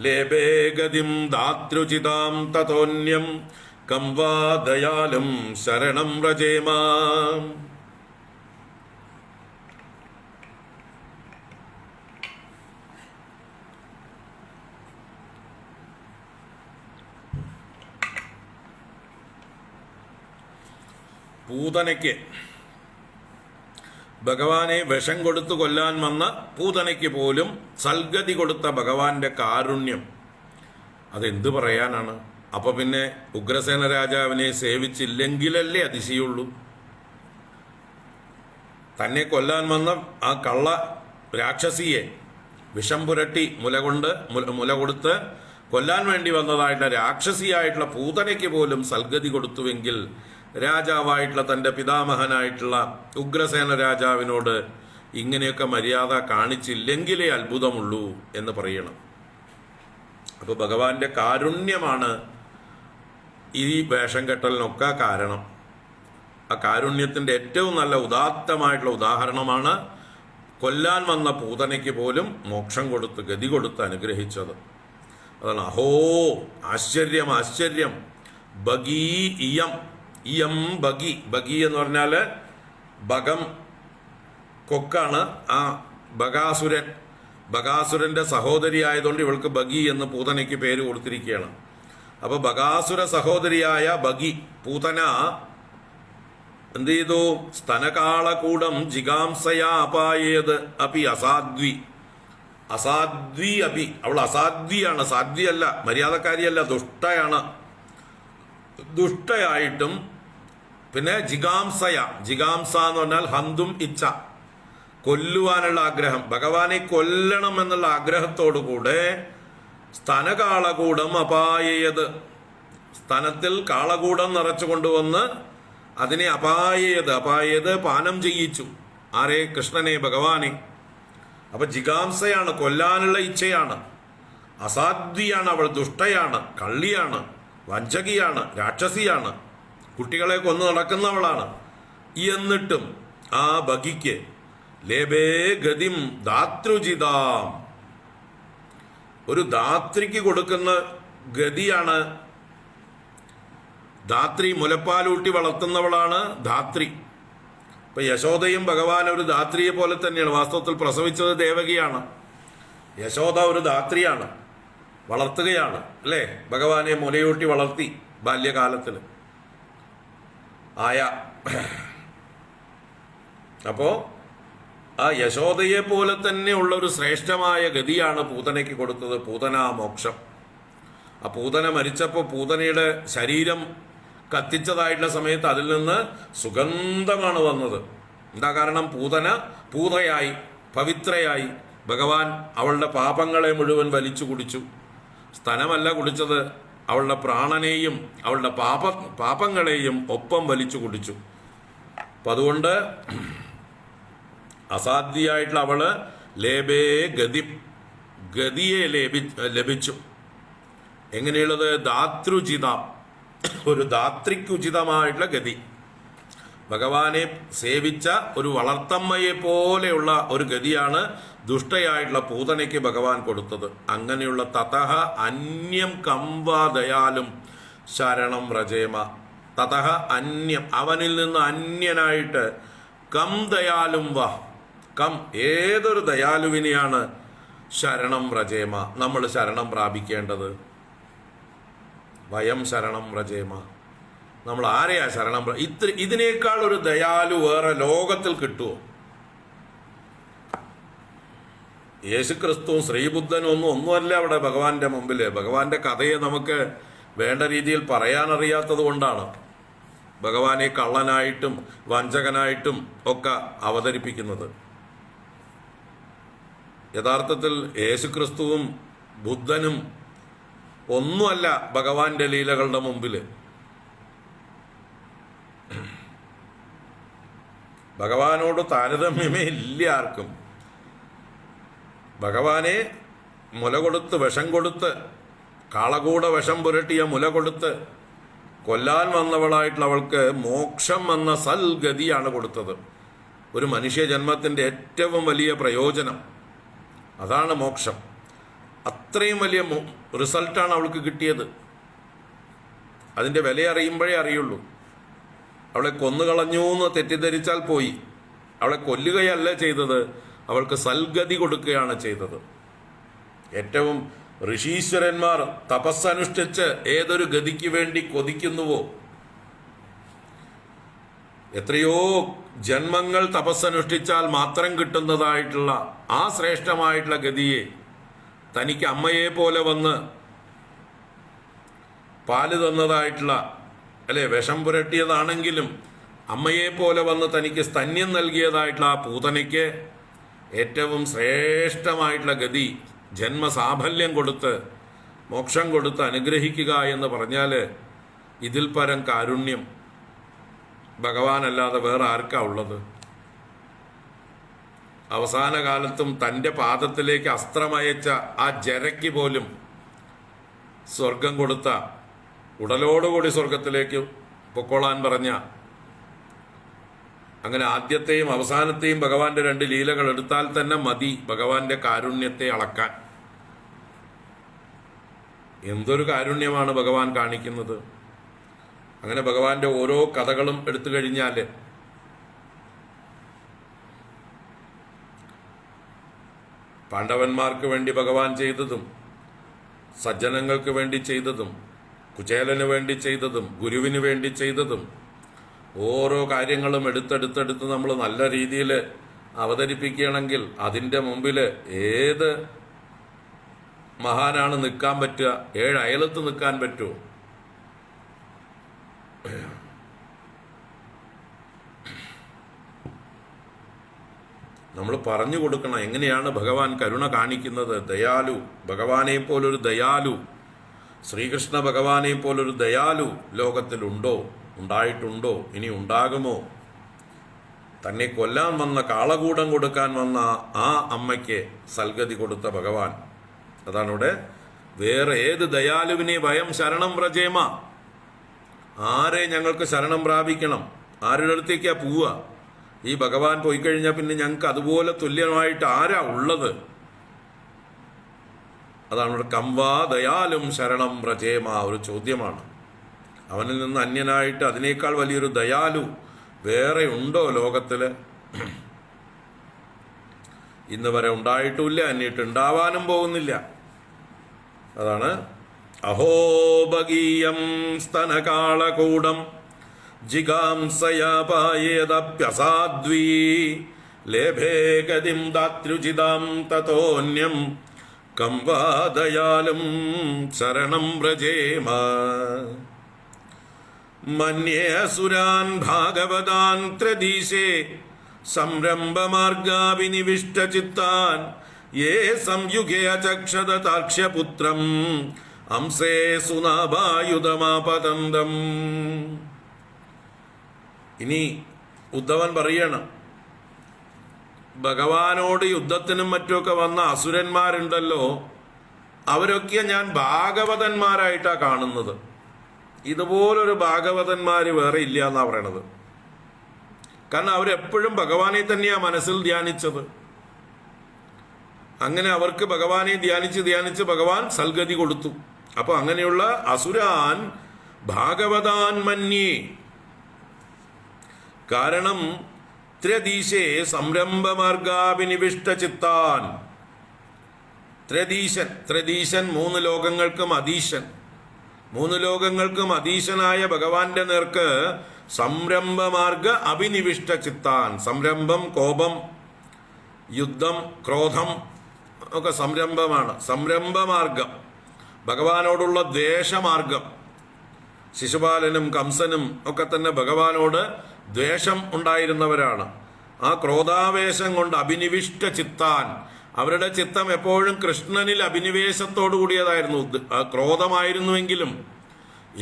ലേപേ ഗതിം ദാതൃചിതാം തതോന്യം കം വാ ദയാലും ശരണം വ്രജേമാം. പൂതനയ്ക്ക് ഭഗവാനെ വിഷം കൊടുത്തു കൊല്ലാൻ വന്ന പൂതനയ്ക്ക് പോലും സൽഗതി കൊടുത്ത ഭഗവാന്റെ കാരുണ്യം അതെന്തു പറയാനാണ്? അപ്പൊ പിന്നെ ഉഗ്രസേന രാജാവിനെ സേവിച്ചില്ലെങ്കിലല്ലേ അതിശയുള്ളൂ? തന്നെ കൊല്ലാൻ വന്ന ആ കള്ള രാക്ഷസിയെ വിഷം പുരട്ടി മുല കൊടുത്ത് കൊല്ലാൻ വേണ്ടി വന്നതായിട്ടുള്ള രാക്ഷസിയായിട്ടുള്ള പൂതനയ്ക്ക് പോലും സൽഗതി കൊടുത്തുവെങ്കിൽ രാജാവായിട്ടുള്ള തൻ്റെ പിതാമഹനായിട്ടുള്ള ഉഗ്രസേന രാജാവിനോട് ഇങ്ങനെയൊക്കെ മര്യാദ കാണിച്ചില്ലെങ്കിലേ അത്ഭുതമുള്ളൂ എന്ന് പറയണം. അപ്പോൾ ഭഗവാന്റെ കാരുണ്യമാണ് ഈ വേഷം കെട്ടലിനൊക്കെ കാരണം. ആ കാരുണ്യത്തിൻ്റെ ഏറ്റവും നല്ല ഉദാത്തമായിട്ടുള്ള ഉദാഹരണമാണ് കൊല്ലാൻ വന്ന പൂതനയ്ക്ക് പോലും മോക്ഷം കൊടുത്ത് ഗതി കൊടുത്ത് അനുഗ്രഹിച്ചത്. അതാണ് അഹോ ആശ്ചര്യം ആശ്ചര്യം. ബഗീ ഇയം ഇയം ബഗി. ബഗി എന്ന് പറഞ്ഞാൽ ബഗം കൊക്കാണ്. ആ ബഗാസുരന്റെ സഹോദരി ആയതുകൊണ്ട് ഇവൾക്ക് ബഗി എന്ന് പൂതനയ്ക്ക് പേര് കൊടുത്തിരിക്കുകയാണ്. അപ്പൊ ബഗാസുര സഹോദരിയായ ബഗി പൂതന എന്ത് ചെയ്തു? സ്തനകാളകൂടം ജിഗാംസയാ അപായേത് അപി അസാധ്വി. അസാധ്വി അപി, അവൾ അസാധ്വിയാണ്, സാധ്വിയല്ല, മര്യാദക്കാരിയല്ല, ദുഷ്ടയാണ്. ദുഷ്ടയായിട്ടും പിന്നെ ജിഗാംസയ, ജിഗാംസ എന്ന് പറഞ്ഞാൽ ഹന്തും ഇച്ഛ, കൊല്ലുവാനുള്ള ആഗ്രഹം, ഭഗവാനെ കൊല്ലണം എന്നുള്ള ആഗ്രഹത്തോടുകൂടെ സ്തനകാളകൂടം അപായത്, സ്തനത്തിൽ കാളകൂടം നിറച്ചു കൊണ്ടുവന്ന് അതിനെ അപായത് പാനം ചെയ്യിച്ചു. ആരെ? കൃഷ്ണനെ, ഭഗവാനെ. അപ്പൊ ജിഗാംസയാണ്, കൊല്ലാനുള്ള ഇച്ഛയാണ്. അസാധ്വിയാണ് അവൾ, ദുഷ്ടയാണ്, കള്ളിയാണ്, വഞ്ചകിയാണ്, രാക്ഷസിയാണ്, കുട്ടികളെ കൊന്നു നടക്കുന്നവളാണ്. എന്നിട്ടും ആ ബഗിക്ക് ലേബേ ഗതിം ദാതൃജിതാം, ഒരു ധാത്രിക്ക് കൊടുക്കുന്ന ഗതിയാണ്. ധാത്രി മുലപ്പാലൂട്ടി വളർത്തുന്നവളാണ് ധാത്രി. ഇപ്പൊ യശോദയും ഭഗവാൻ ഒരു ധാത്രിയെ പോലെ തന്നെയാണ്. വാസ്തവത്തിൽ പ്രസവിച്ചത് ദേവകിയാണ്. യശോദ ഒരു ധാത്രിയാണ്, വളർത്തുകയാണ്, അല്ലേ? ഭഗവാനെ മുലയൂട്ടി വളർത്തി ബാല്യകാലത്തിൽ. ആയ. അപ്പോൾ ആ യശോദയെ പോലെ തന്നെ ഉള്ള ഒരു ശ്രേഷ്ഠമായ ഗതിയാണ് പൂതനയ്ക്ക് കൊടുത്തത്, പൂതനാമോക്ഷം. ആ പൂതന മരിച്ചപ്പോൾ പൂതനയുടെ ശരീരം കത്തിച്ചതായിട്ടുള്ള സമയത്ത് അതിൽ നിന്ന് സുഗന്ധമാണ് വന്നത്. എന്താ കാരണം? പൂതയായി പവിത്രയായി ഭഗവാൻ അവളുടെ പാപങ്ങളെ മുഴുവൻ വലിച്ചു കുടിച്ചു. സ്തനമല്ല കുടിച്ചത്, അവളുടെ പ്രാണനെയും അവളുടെ പാപങ്ങളെയും ഒപ്പം വലിച്ചു കുടിച്ചു. അപ്പം അതുകൊണ്ട് അസാധ്യമായിട്ടുള്ള അവള് ലേബേ ഗതിയെ ലഭിച്ചു. എങ്ങനെയുള്ളത്? ദാതൃജിത, ഒരു ദാത്രിക്കുചിതമായിട്ടുള്ള ഗതി. ഭഗവാനെ സേവിച്ച ഒരു വളർത്തമ്മയെ പോലെയുള്ള ഒരു ഗതിയാണ് ദുഷ്ടയായിട്ടുള്ള പൂതനയ്ക്ക് ഭഗവാൻ കൊടുത്തത്. അങ്ങനെയുള്ള തതഹ അന്യം കംവാദയാലും ശരണം വ്രജേമ. തതഹ അന്യം, അവനിൽ നിന്ന് അന്യനായിട്ട്, കം ദയാലും വ, കം ഏതൊരു ദയാലുവിനെയാണ് ശരണം വ്രജേമ നമ്മൾ ശരണം പ്രാപിക്കേണ്ടത്. വയം ശരണം വ്രജേമ, നമ്മൾ ആരെയാ ശരണം? ഇതിനേക്കാൾ ഒരു ദയാലു വേറെ ലോകത്തിൽ കിട്ടുമോ? യേശുക്രിസ്തുവും ശ്രീബുദ്ധനും ഒന്നുമല്ല അവിടെ ഭഗവാന്റെ മുമ്പിൽ. ഭഗവാന്റെ കഥയെ നമുക്ക് വേണ്ട രീതിയിൽ പറയാനറിയാത്തത് കൊണ്ടാണ് ഭഗവാനെ കള്ളനായിട്ടും വഞ്ചകനായിട്ടും ഒക്കെ അവതരിപ്പിക്കുന്നത്. യഥാർത്ഥത്തിൽ യേശുക്രിസ്തുവും ബുദ്ധനും ഒന്നുമല്ല ഭഗവാന്റെ ലീലകളുടെ മുമ്പിൽ. ഭഗവാനോട് താരതമ്യമേ ഇല്ല ആർക്കും. ഭഗവാനെ മുല കൊടുത്ത്, വിഷം കൊടുത്ത്, കാളകൂട വിഷം പുരട്ടിയ മുല കൊടുത്ത് കൊല്ലാൻ വന്നവളായിട്ടുള്ള അവൾക്ക് മോക്ഷം എന്ന സൽഗതിയാണ് കൊടുത്തത്. ഒരു മനുഷ്യ ജന്മത്തിൻ്റെ ഏറ്റവും വലിയ പ്രയോജനം അതാണ് മോക്ഷം. അത്രയും വലിയ റിസൾട്ടാണ് അവൾക്ക് കിട്ടിയത്. അതിൻ്റെ വില അറിയുമ്പോഴേ അറിയുള്ളൂ. അവളെ കൊന്നുകളഞ്ഞു എന്ന് തെറ്റിദ്ധരിച്ചാൽ പോയി. അവളെ കൊല്ലുകയല്ല ചെയ്തത്, അവൾക്ക് സൽഗതി കൊടുക്കുകയാണ് ചെയ്തത്. ഏറ്റവും ഋഷീശ്വരന്മാർ തപസ്സനുഷ്ഠിച്ച് ഏതൊരു ഗതിക്ക് വേണ്ടി കൊതിക്കുന്നുവോ, എത്രയോ ജന്മങ്ങൾ തപസ്സനുഷ്ഠിച്ചാൽ മാത്രം കിട്ടുന്നതായിട്ടുള്ള ആ ശ്രേഷ്ഠമായിട്ടുള്ള ഗതിയെ തനിക്ക് അമ്മയെ പോലെ വന്ന് പാല് തന്നതായിട്ടുള്ള, അല്ലെ വിഷം പുരട്ടിയതാണെങ്കിലും അമ്മയെ പോലെ വന്ന് തനിക്ക് സ്തന്യം നൽകിയതായിട്ടുള്ള ആ പൂതനയ്ക്ക് ഏറ്റവും ശ്രേഷ്ഠമായിട്ടുള്ള ഗതി ജന്മസാഫല്യം കൊടുത്ത് മോക്ഷം കൊടുത്ത് അനുഗ്രഹിക്കുക എന്ന് പറഞ്ഞാൽ ഇതിൽ പരം കാരുണ്യം ഭഗവാനല്ലാതെ വേറെ ആർക്കാ ഉള്ളത്? അവസാന കാലത്തും തൻ്റെ പാദത്തിലേക്ക് അസ്ത്രമയച്ച ആ ജരയ്ക്ക് പോലും സ്വർഗം കൊടുത്ത, ഉടലോടുകൂടി സ്വർഗത്തിലേക്ക് പൊക്കോളാൻ പറഞ്ഞ, അങ്ങനെ ആദ്യത്തെയും അവസാനത്തെയും ഭഗവാന്റെ രണ്ട് ലീലകൾ എടുത്താൽ തന്നെ മതി ഭഗവാന്റെ കാരുണ്യത്തെ അളക്കാൻ. എന്തൊരു കാരുണ്യമാണ് ഭഗവാൻ കാണിക്കുന്നത്. അങ്ങനെ ഭഗവാന്റെ ഓരോ കഥകളും എടുത്തു കഴിഞ്ഞാൽ പാണ്ഡവന്മാർക്ക് വേണ്ടി ഭഗവാൻ ചെയ്തതും, സജ്ജനങ്ങൾക്ക് വേണ്ടി ചെയ്തതും, കുചേലന് വേണ്ടി ചെയ്തതും, ഗുരുവിന് വേണ്ടി ചെയ്തതും, ഓരോ കാര്യങ്ങളും എടുത്തെടുത്തെടുത്ത് നമ്മൾ നല്ല രീതിയിൽ അവതരിപ്പിക്കുകയാണെങ്കിൽ അതിൻ്റെ മുമ്പിൽ ഏത് മഹാനാണ് നിൽക്കാൻ പറ്റുക? 7 അയലത്ത് നിൽക്കാൻ പറ്റുമോ? നമ്മൾ പറഞ്ഞു കൊടുക്കണം എങ്ങനെയാണ് ഭഗവാൻ കരുണ കാണിക്കുന്നത്. ദയാലു, ഭഗവാനെ പോലൊരു ദയാലു, ശ്രീകൃഷ്ണ ഭഗവാനെ പോലൊരു ദയാലു ലോകത്തിലുണ്ടോ? ഉണ്ടായിട്ടുണ്ടോ? ഇനി ഉണ്ടാകുമോ? തന്നെ കൊല്ലാൻ വന്ന, കാളകൂടം കൊടുക്കാൻ വന്ന ആ അമ്മയ്ക്ക് സൽഗതി കൊടുത്ത ഭഗവാൻ. അതാണ് ഇവിടെ വേറെ ഏത് ദയാലുവിനെ വയം ശരണം വ്രജേമ, ആരെ ഞങ്ങൾക്ക് ശരണം പ്രാപിക്കണം? ആരുടെ അടുത്തേക്കാ പോവുക? ഈ ഭഗവാൻ പോയി കഴിഞ്ഞാൽ പിന്നെ ഞങ്ങൾക്ക് അതുപോലെ തുല്യമായിട്ട് ആരാ ഉള്ളത്? അതാണ് ഇവിടെ കംവാ ദയാലും ശരണം വ്രജേമ ഒരു ചോദ്യമാണ്. അവനിൽ നിന്ന് അന്യനായിട്ട് അതിനേക്കാൾ വലിയൊരു ദയാലു വേറെ ഉണ്ടോ ലോകത്തിൽ? ഇന്ന് വരെ ഉണ്ടായിട്ടുമില്ല, എന്നിട്ട് ഉണ്ടാവാനും പോകുന്നില്ല. അതാണ് അഹോബഗീയം സ്തനകാളകൂടം ജിഗാംസയാ പായേതപ്യസാദ്വീ ലേഭേ ഗതിം ദാത്രുചിതാം തതോന്യം കം വാ ദയാലും ശരണം വ്രജേമ. മന്യേ അസുരാൻ ഭാഗവതാൻ ത്രദീശേ സംരംഭമാർഗാഭിനിവിഷ്ടചിത്താൻ യേ സംയുഗേ അചക്ഷത താർക്ഷ്യപുത്രം അംസേ സുനാഭായുധമാപതന്തം. ഇനി ഉദ്ധവൻ പറയണം, ഭഗവാനോട് യുദ്ധത്തിനും മറ്റുമൊക്കെ വന്ന അസുരന്മാരുണ്ടല്ലോ, അവരൊക്കെ ഞാൻ ഭാഗവതന്മാരായിട്ടാണ് കാണുന്നത്. ഇതുപോലൊരു ഭാഗവതന്മാർ വേറെ ഇല്ല എന്നാണ് പറയണത്. കാരണം അവരെപ്പോഴും ഭഗവാനെ തന്നെയാണ് മനസ്സിൽ ധ്യാനിച്ചത്. അങ്ങനെ അവർക്ക് ഭഗവാനെ ധ്യാനിച്ച് ഭഗവാൻ സൽഗതി കൊടുത്തു. അപ്പൊ അങ്ങനെയുള്ള അസുരാൻ ഭാഗവതാൻ മന്യേ. കാരണം ത്രദീശേ സംരംഭമാർഗാഭിനിവിഷ്ട ചിത്താൻ. ത്രദീശൻ മൂന്ന് ലോകങ്ങൾക്കും അധീശൻ. മൂന്ന് ലോകങ്ങൾക്കും അധീശനായ ഭഗവാന്റെ നേർക്ക് സംരംഭമാർഗ അഭിനിവിഷ്ട ചിത്താൻ. സംരംഭം കോപം, യുദ്ധം, ക്രോധം ഒക്കെ സംരംഭമാണ്. സംരംഭമാർഗം ഭഗവാനോടുള്ള ദ്വേഷമാർഗം. ശിശുപാലനും കംസനും ഒക്കെ തന്നെ ഭഗവാനോട് ദ്വേഷം ഉണ്ടായിരുന്നവരാണ്. ആ ക്രോധാവേശം കൊണ്ട് അഭിനിവിഷ്ട ചിത്താൻ, അവരുടെ ചിത്തം എപ്പോഴും കൃഷ്ണനിൽ അഭിനിവേശത്തോടു കൂടിയതായിരുന്നു. ക്രോധമായിരുന്നുവെങ്കിലും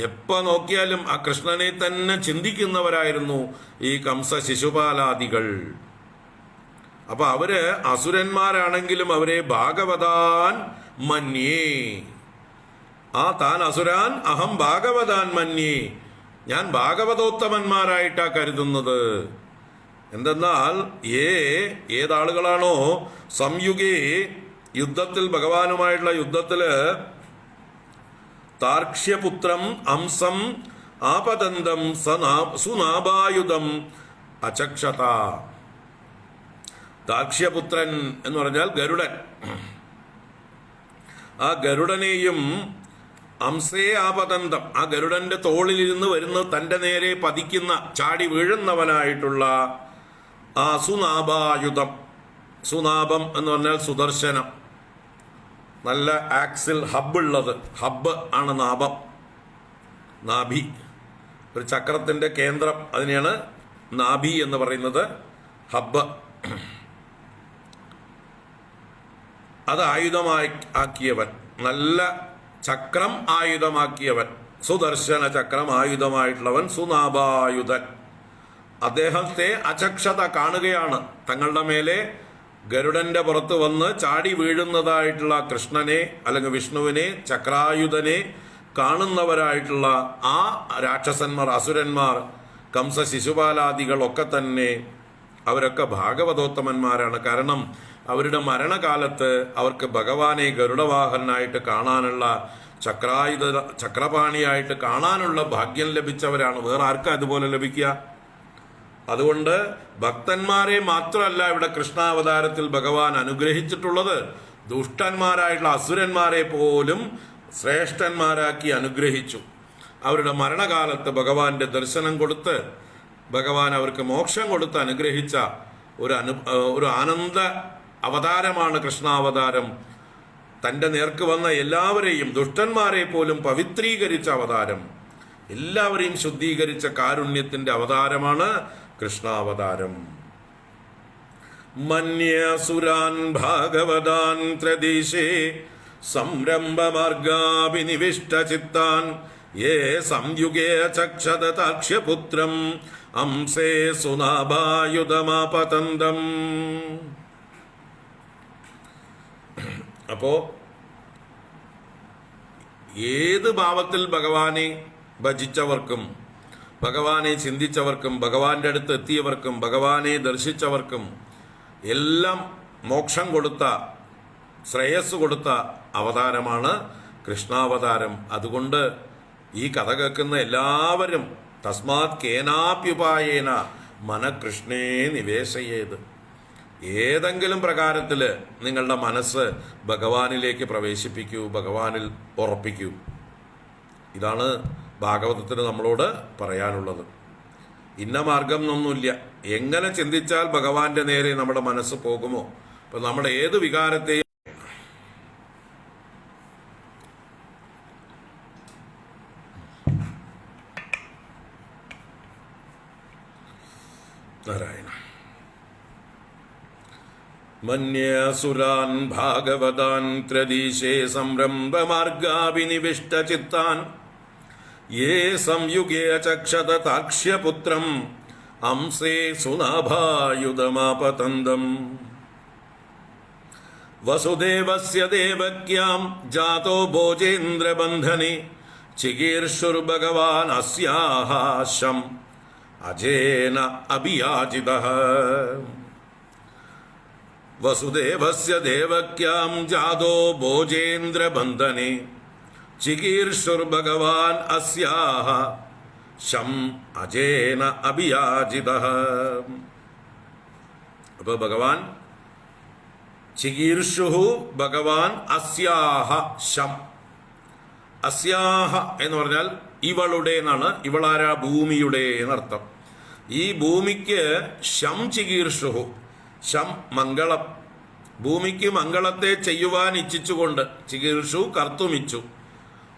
എപ്പോ നോക്കിയാലും ആ കൃഷ്ണനെ തന്നെ ചിന്തിക്കുന്നവരായിരുന്നു ഈ കംസ ശിശുപാലാദികൾ. അപ്പൊ അവര് അസുരന്മാരാണെങ്കിലും അവരെ ഭാഗവതാൻ മന്യേ. ആ താൻ അസുരാൻ അഹം ഭാഗവതാൻ മന്യേ, ഞാൻ ഭാഗവതോത്തമന്മാരായിട്ടാ കരുതുന്നത്. എന്തെന്നാൽ ഏതാളുകളാണോ സംയുഗേ യുദ്ധത്തിൽ ഭഗവാനുമായിട്ടുള്ള യുദ്ധത്തില് താർക്ഷ്യപുത്രം അംസം ആപതന്തം സുനാഭായുധം അചക്ഷത. താർക്ഷ്യപുത്രൻ എന്ന് പറഞ്ഞാൽ ഗരുഡൻ. ആ ഗരുഡനെയും അംസേ ആപതന്തം, ആ ഗരുഡന്റെ തോളിലിരുന്ന് വരുന്ന തന്റെ നേരെ പതിക്കുന്ന ചാടി വീഴുന്നവനായിട്ടുള്ള ആ സുനാഭായുധം. സുനാഭം എന്ന് പറഞ്ഞാൽ സുദർശനം, നല്ല ആക്സിൽ ഹബ്ബുള്ളത്. ഹബ്ബ് ആണ് നാഭം, നാഭി. ഒരു ചക്രത്തിന്റെ കേന്ദ്രം, അതിനെയാണ് നാഭി എന്ന് പറയുന്നത്, ഹബ്ബ്. അത് ആയുധമായി ആക്കിയവൻ, നല്ല ചക്രം ആയുധമാക്കിയവൻ, സുദർശന ചക്രം ആയുധമായിട്ടുള്ളവൻ സുനാഭായുധൻ. അദ്ദേഹത്തെ അചക്ഷത കാണുകയാണ്. തങ്ങളുടെ മേലെ ഗരുഡന്റെ പുറത്ത് വന്ന് ചാടി വീഴുന്നതായിട്ടുള്ള കൃഷ്ണനെ അല്ലെങ്കിൽ വിഷ്ണുവിനെ, ചക്രായുധനെ കാണുന്നവരായിട്ടുള്ള ആ രാക്ഷസന്മാർ, അസുരന്മാർ, കംസ ശിശുപാലാദികളൊക്കെ തന്നെ അവരൊക്കെ ഭാഗവതോത്തമന്മാരാണ്. കാരണം അവരുടെ മരണകാലത്ത് അവർക്ക് ഭഗവാനെ ഗരുഡവാഹനായിട്ട് കാണാനുള്ള, ചക്രപാണിയായിട്ട് കാണാനുള്ള ഭാഗ്യം ലഭിച്ചവരാണ്. വേറെ ആർക്കാ അതുപോലെ ലഭിക്കുക? അതുകൊണ്ട് ഭക്തന്മാരെ മാത്രമല്ല ഇവിടെ കൃഷ്ണാവതാരത്തിൽ ഭഗവാൻ അനുഗ്രഹിച്ചിട്ടുള്ളത്, ദുഷ്ടന്മാരായിട്ടുള്ള അസുരന്മാരെ പോലും ശ്രേഷ്ഠന്മാരാക്കി അനുഗ്രഹിച്ചു. അവരുടെ മരണകാലത്ത് ഭഗവാന്റെ ദർശനം കൊടുത്ത് ഭഗവാൻ അവർക്ക് മോക്ഷം കൊടുത്ത് അനുഗ്രഹിച്ച ഒരു ആനന്ദ അവതാരമാണ് കൃഷ്ണാവതാരം. തൻ്റെ നേർക്ക് വന്ന എല്ലാവരെയും, ദുഷ്ടന്മാരെ പോലും പവിത്രീകരിച്ച അവതാരം, എല്ലാവരെയും ശുദ്ധീകരിച്ച കാരുണ്യത്തിന്റെ അവതാരമാണ് കൃഷ്ണാവതാരം. മന്യസുരാൻ ഭാഗവതാൻ ത്രദീശേ സംരംഭമാർഗാഭിനിവിഷ്ട ചിത്താൻ യേ സംയുഗേ ചക്ഷത താക്ഷ്യപുത്രം അംസേ സുനാഭായുധമാപതന്തം. അപ്പോ ഏത് ഭാവത്തിൽ ഭഗവാനെ ഭജിച്ചവർക്കും, ഭഗവാനെ ചിന്തിച്ചവർക്കും, ഭഗവാന്റെ അടുത്ത് എത്തിയവർക്കും, ഭഗവാനെ ദർശിച്ചവർക്കും എല്ലാം മോക്ഷം കൊടുത്ത, ശ്രേയസ് കൊടുത്ത അവതാരമാണ് കൃഷ്ണാവതാരം. അതുകൊണ്ട് ഈ കഥ കേൾക്കുന്ന എല്ലാവരും തസ്മാത് കേനാപ്യുപായേന മനകൃഷ്ണേ നിവേശയേത്. ഏതെങ്കിലും പ്രകാരത്തിൽ നിങ്ങളുടെ മനസ്സ് ഭഗവാനിലേക്ക് പ്രവേശിപ്പിക്കൂ, ഭഗവാനിൽ ഉറപ്പിക്കൂ. ഇതാണ് ഭാഗവതത്തിന് നമ്മളോട് പറയാനുള്ളത്. ഇന്ന മാർഗം എന്നൊന്നുമില്ല. എങ്ങനെ ചിന്തിച്ചാൽ ഭഗവാന്റെ നേരെ നമ്മുടെ മനസ്സ് പോകുമോ? അപ്പൊ നമ്മുടെ ഏത് വികാരത്തെയും നാരായണ മന്യസുരാൻ ഭാഗവതാൻ ത്രദീശേ സംരംഭമാർഗാഭിനിവിഷ്ടചിത്താൻ യേ സംയുഗേ ചക്ഷത താക്ഷ്യപുത്രം അംസേ സുനാഭായുധമാപതന്തം വസുദേവസ്യ ദേവക്യാം ജാതോ ഭോജേന്ദ്രബന്ധനെ ചികീർഷുർഭഗവാൻ അസ്യാഹ ശം അജേന അഭിയാചിതഃ. വസുദേവസ്യ ദേവക്യാം ജാതോ ഭോജേന്ദ്രബന്ധനെ ചികീർഷുർഭഗവാൻ അസ്യാഹ ശം അജേന അഭിയാചിതഃ. അപ്പൊ ഭഗവാൻ ചികീർഷുഹു ഭഗവാൻ അസ്യാഹ ശം. അസ്യാഹ എന്ന് പറഞ്ഞാൽ ഇവളുടെ എന്നാണ്. ഇവളാരാ? ഭൂമിയുടെ എന്നർത്ഥം. ഈ ഭൂമിക്ക് ശം ചികീർഷുഹു, ശം മംഗളം, ഭൂമിക്ക് മംഗളത്തെ ചെയ്യുവാൻ ഇച്ഛിച്ചുകൊണ്ട്, ചികീർഷു കർത്തുമിച്ചു,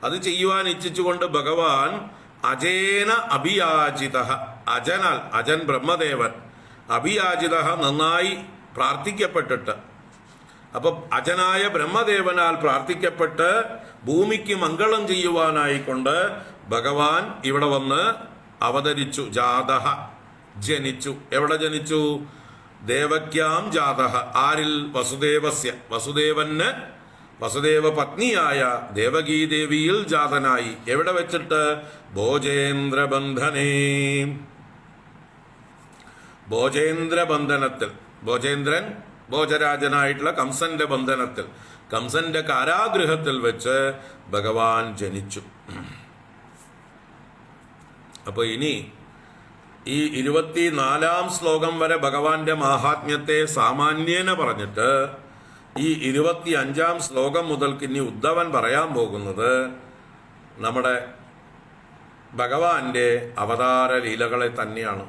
അത് ചെയ്യുവാൻ ഇച്ഛിച്ചുകൊണ്ട് ഭഗവാൻ അജേന അഭിയാചിത, അജനാൽ, അജൻ ബ്രഹ്മദേവൻ, അഭിയാചിത നന്നായി പ്രാർത്ഥിക്കപ്പെട്ടിട്ട്. അപ്പൊ അജനായ ബ്രഹ്മദേവനാൽ പ്രാർത്ഥിക്കപ്പെട്ട് ഭൂമിക്ക് മംഗളം ചെയ്യുവാനായിക്കൊണ്ട് ഭഗവാൻ ഇവിടെ വന്ന് അവതരിച്ചു. ജാതഃ ജനിച്ചു. എവിടെ ജനിച്ചു? ദേവക്യാം ജാതഃ. ആരിൽ? വസുദേവസ്യ, വസുദേവന്, വസുദേവ പത്നിയായ ദേവകീദേവിയിൽ ജാതനായി. എവിടെ വെച്ചിട്ട്? ഭോജേന്ദ്രബന്ധനേ, ഭോജേന്ദ്രബന്ധനത്തിൽ. ഭോജേന്ദ്രൻ ഭോജരാജനായിട്ടുള്ള കംസന്റെ ബന്ധനത്തിൽ, കംസന്റെ കാരാഗൃഹത്തിൽ വെച്ച് ഭഗവാൻ ജനിച്ചു. അപ്പൊ ഇനി ഈ 24 ശ്ലോകം വരെ ഭഗവാന്റെ മാഹാത്മ്യത്തെ സാമാന്യേന പറഞ്ഞിട്ട് ഈ 25 ശ്ലോകം മുതൽക്ക് ഇനി ഉദ്ധവൻ പറയാൻ പോകുന്നത് നമ്മുടെ ഭഗവാന്റെ അവതാര ലീലകളെ തന്നെയാണ്.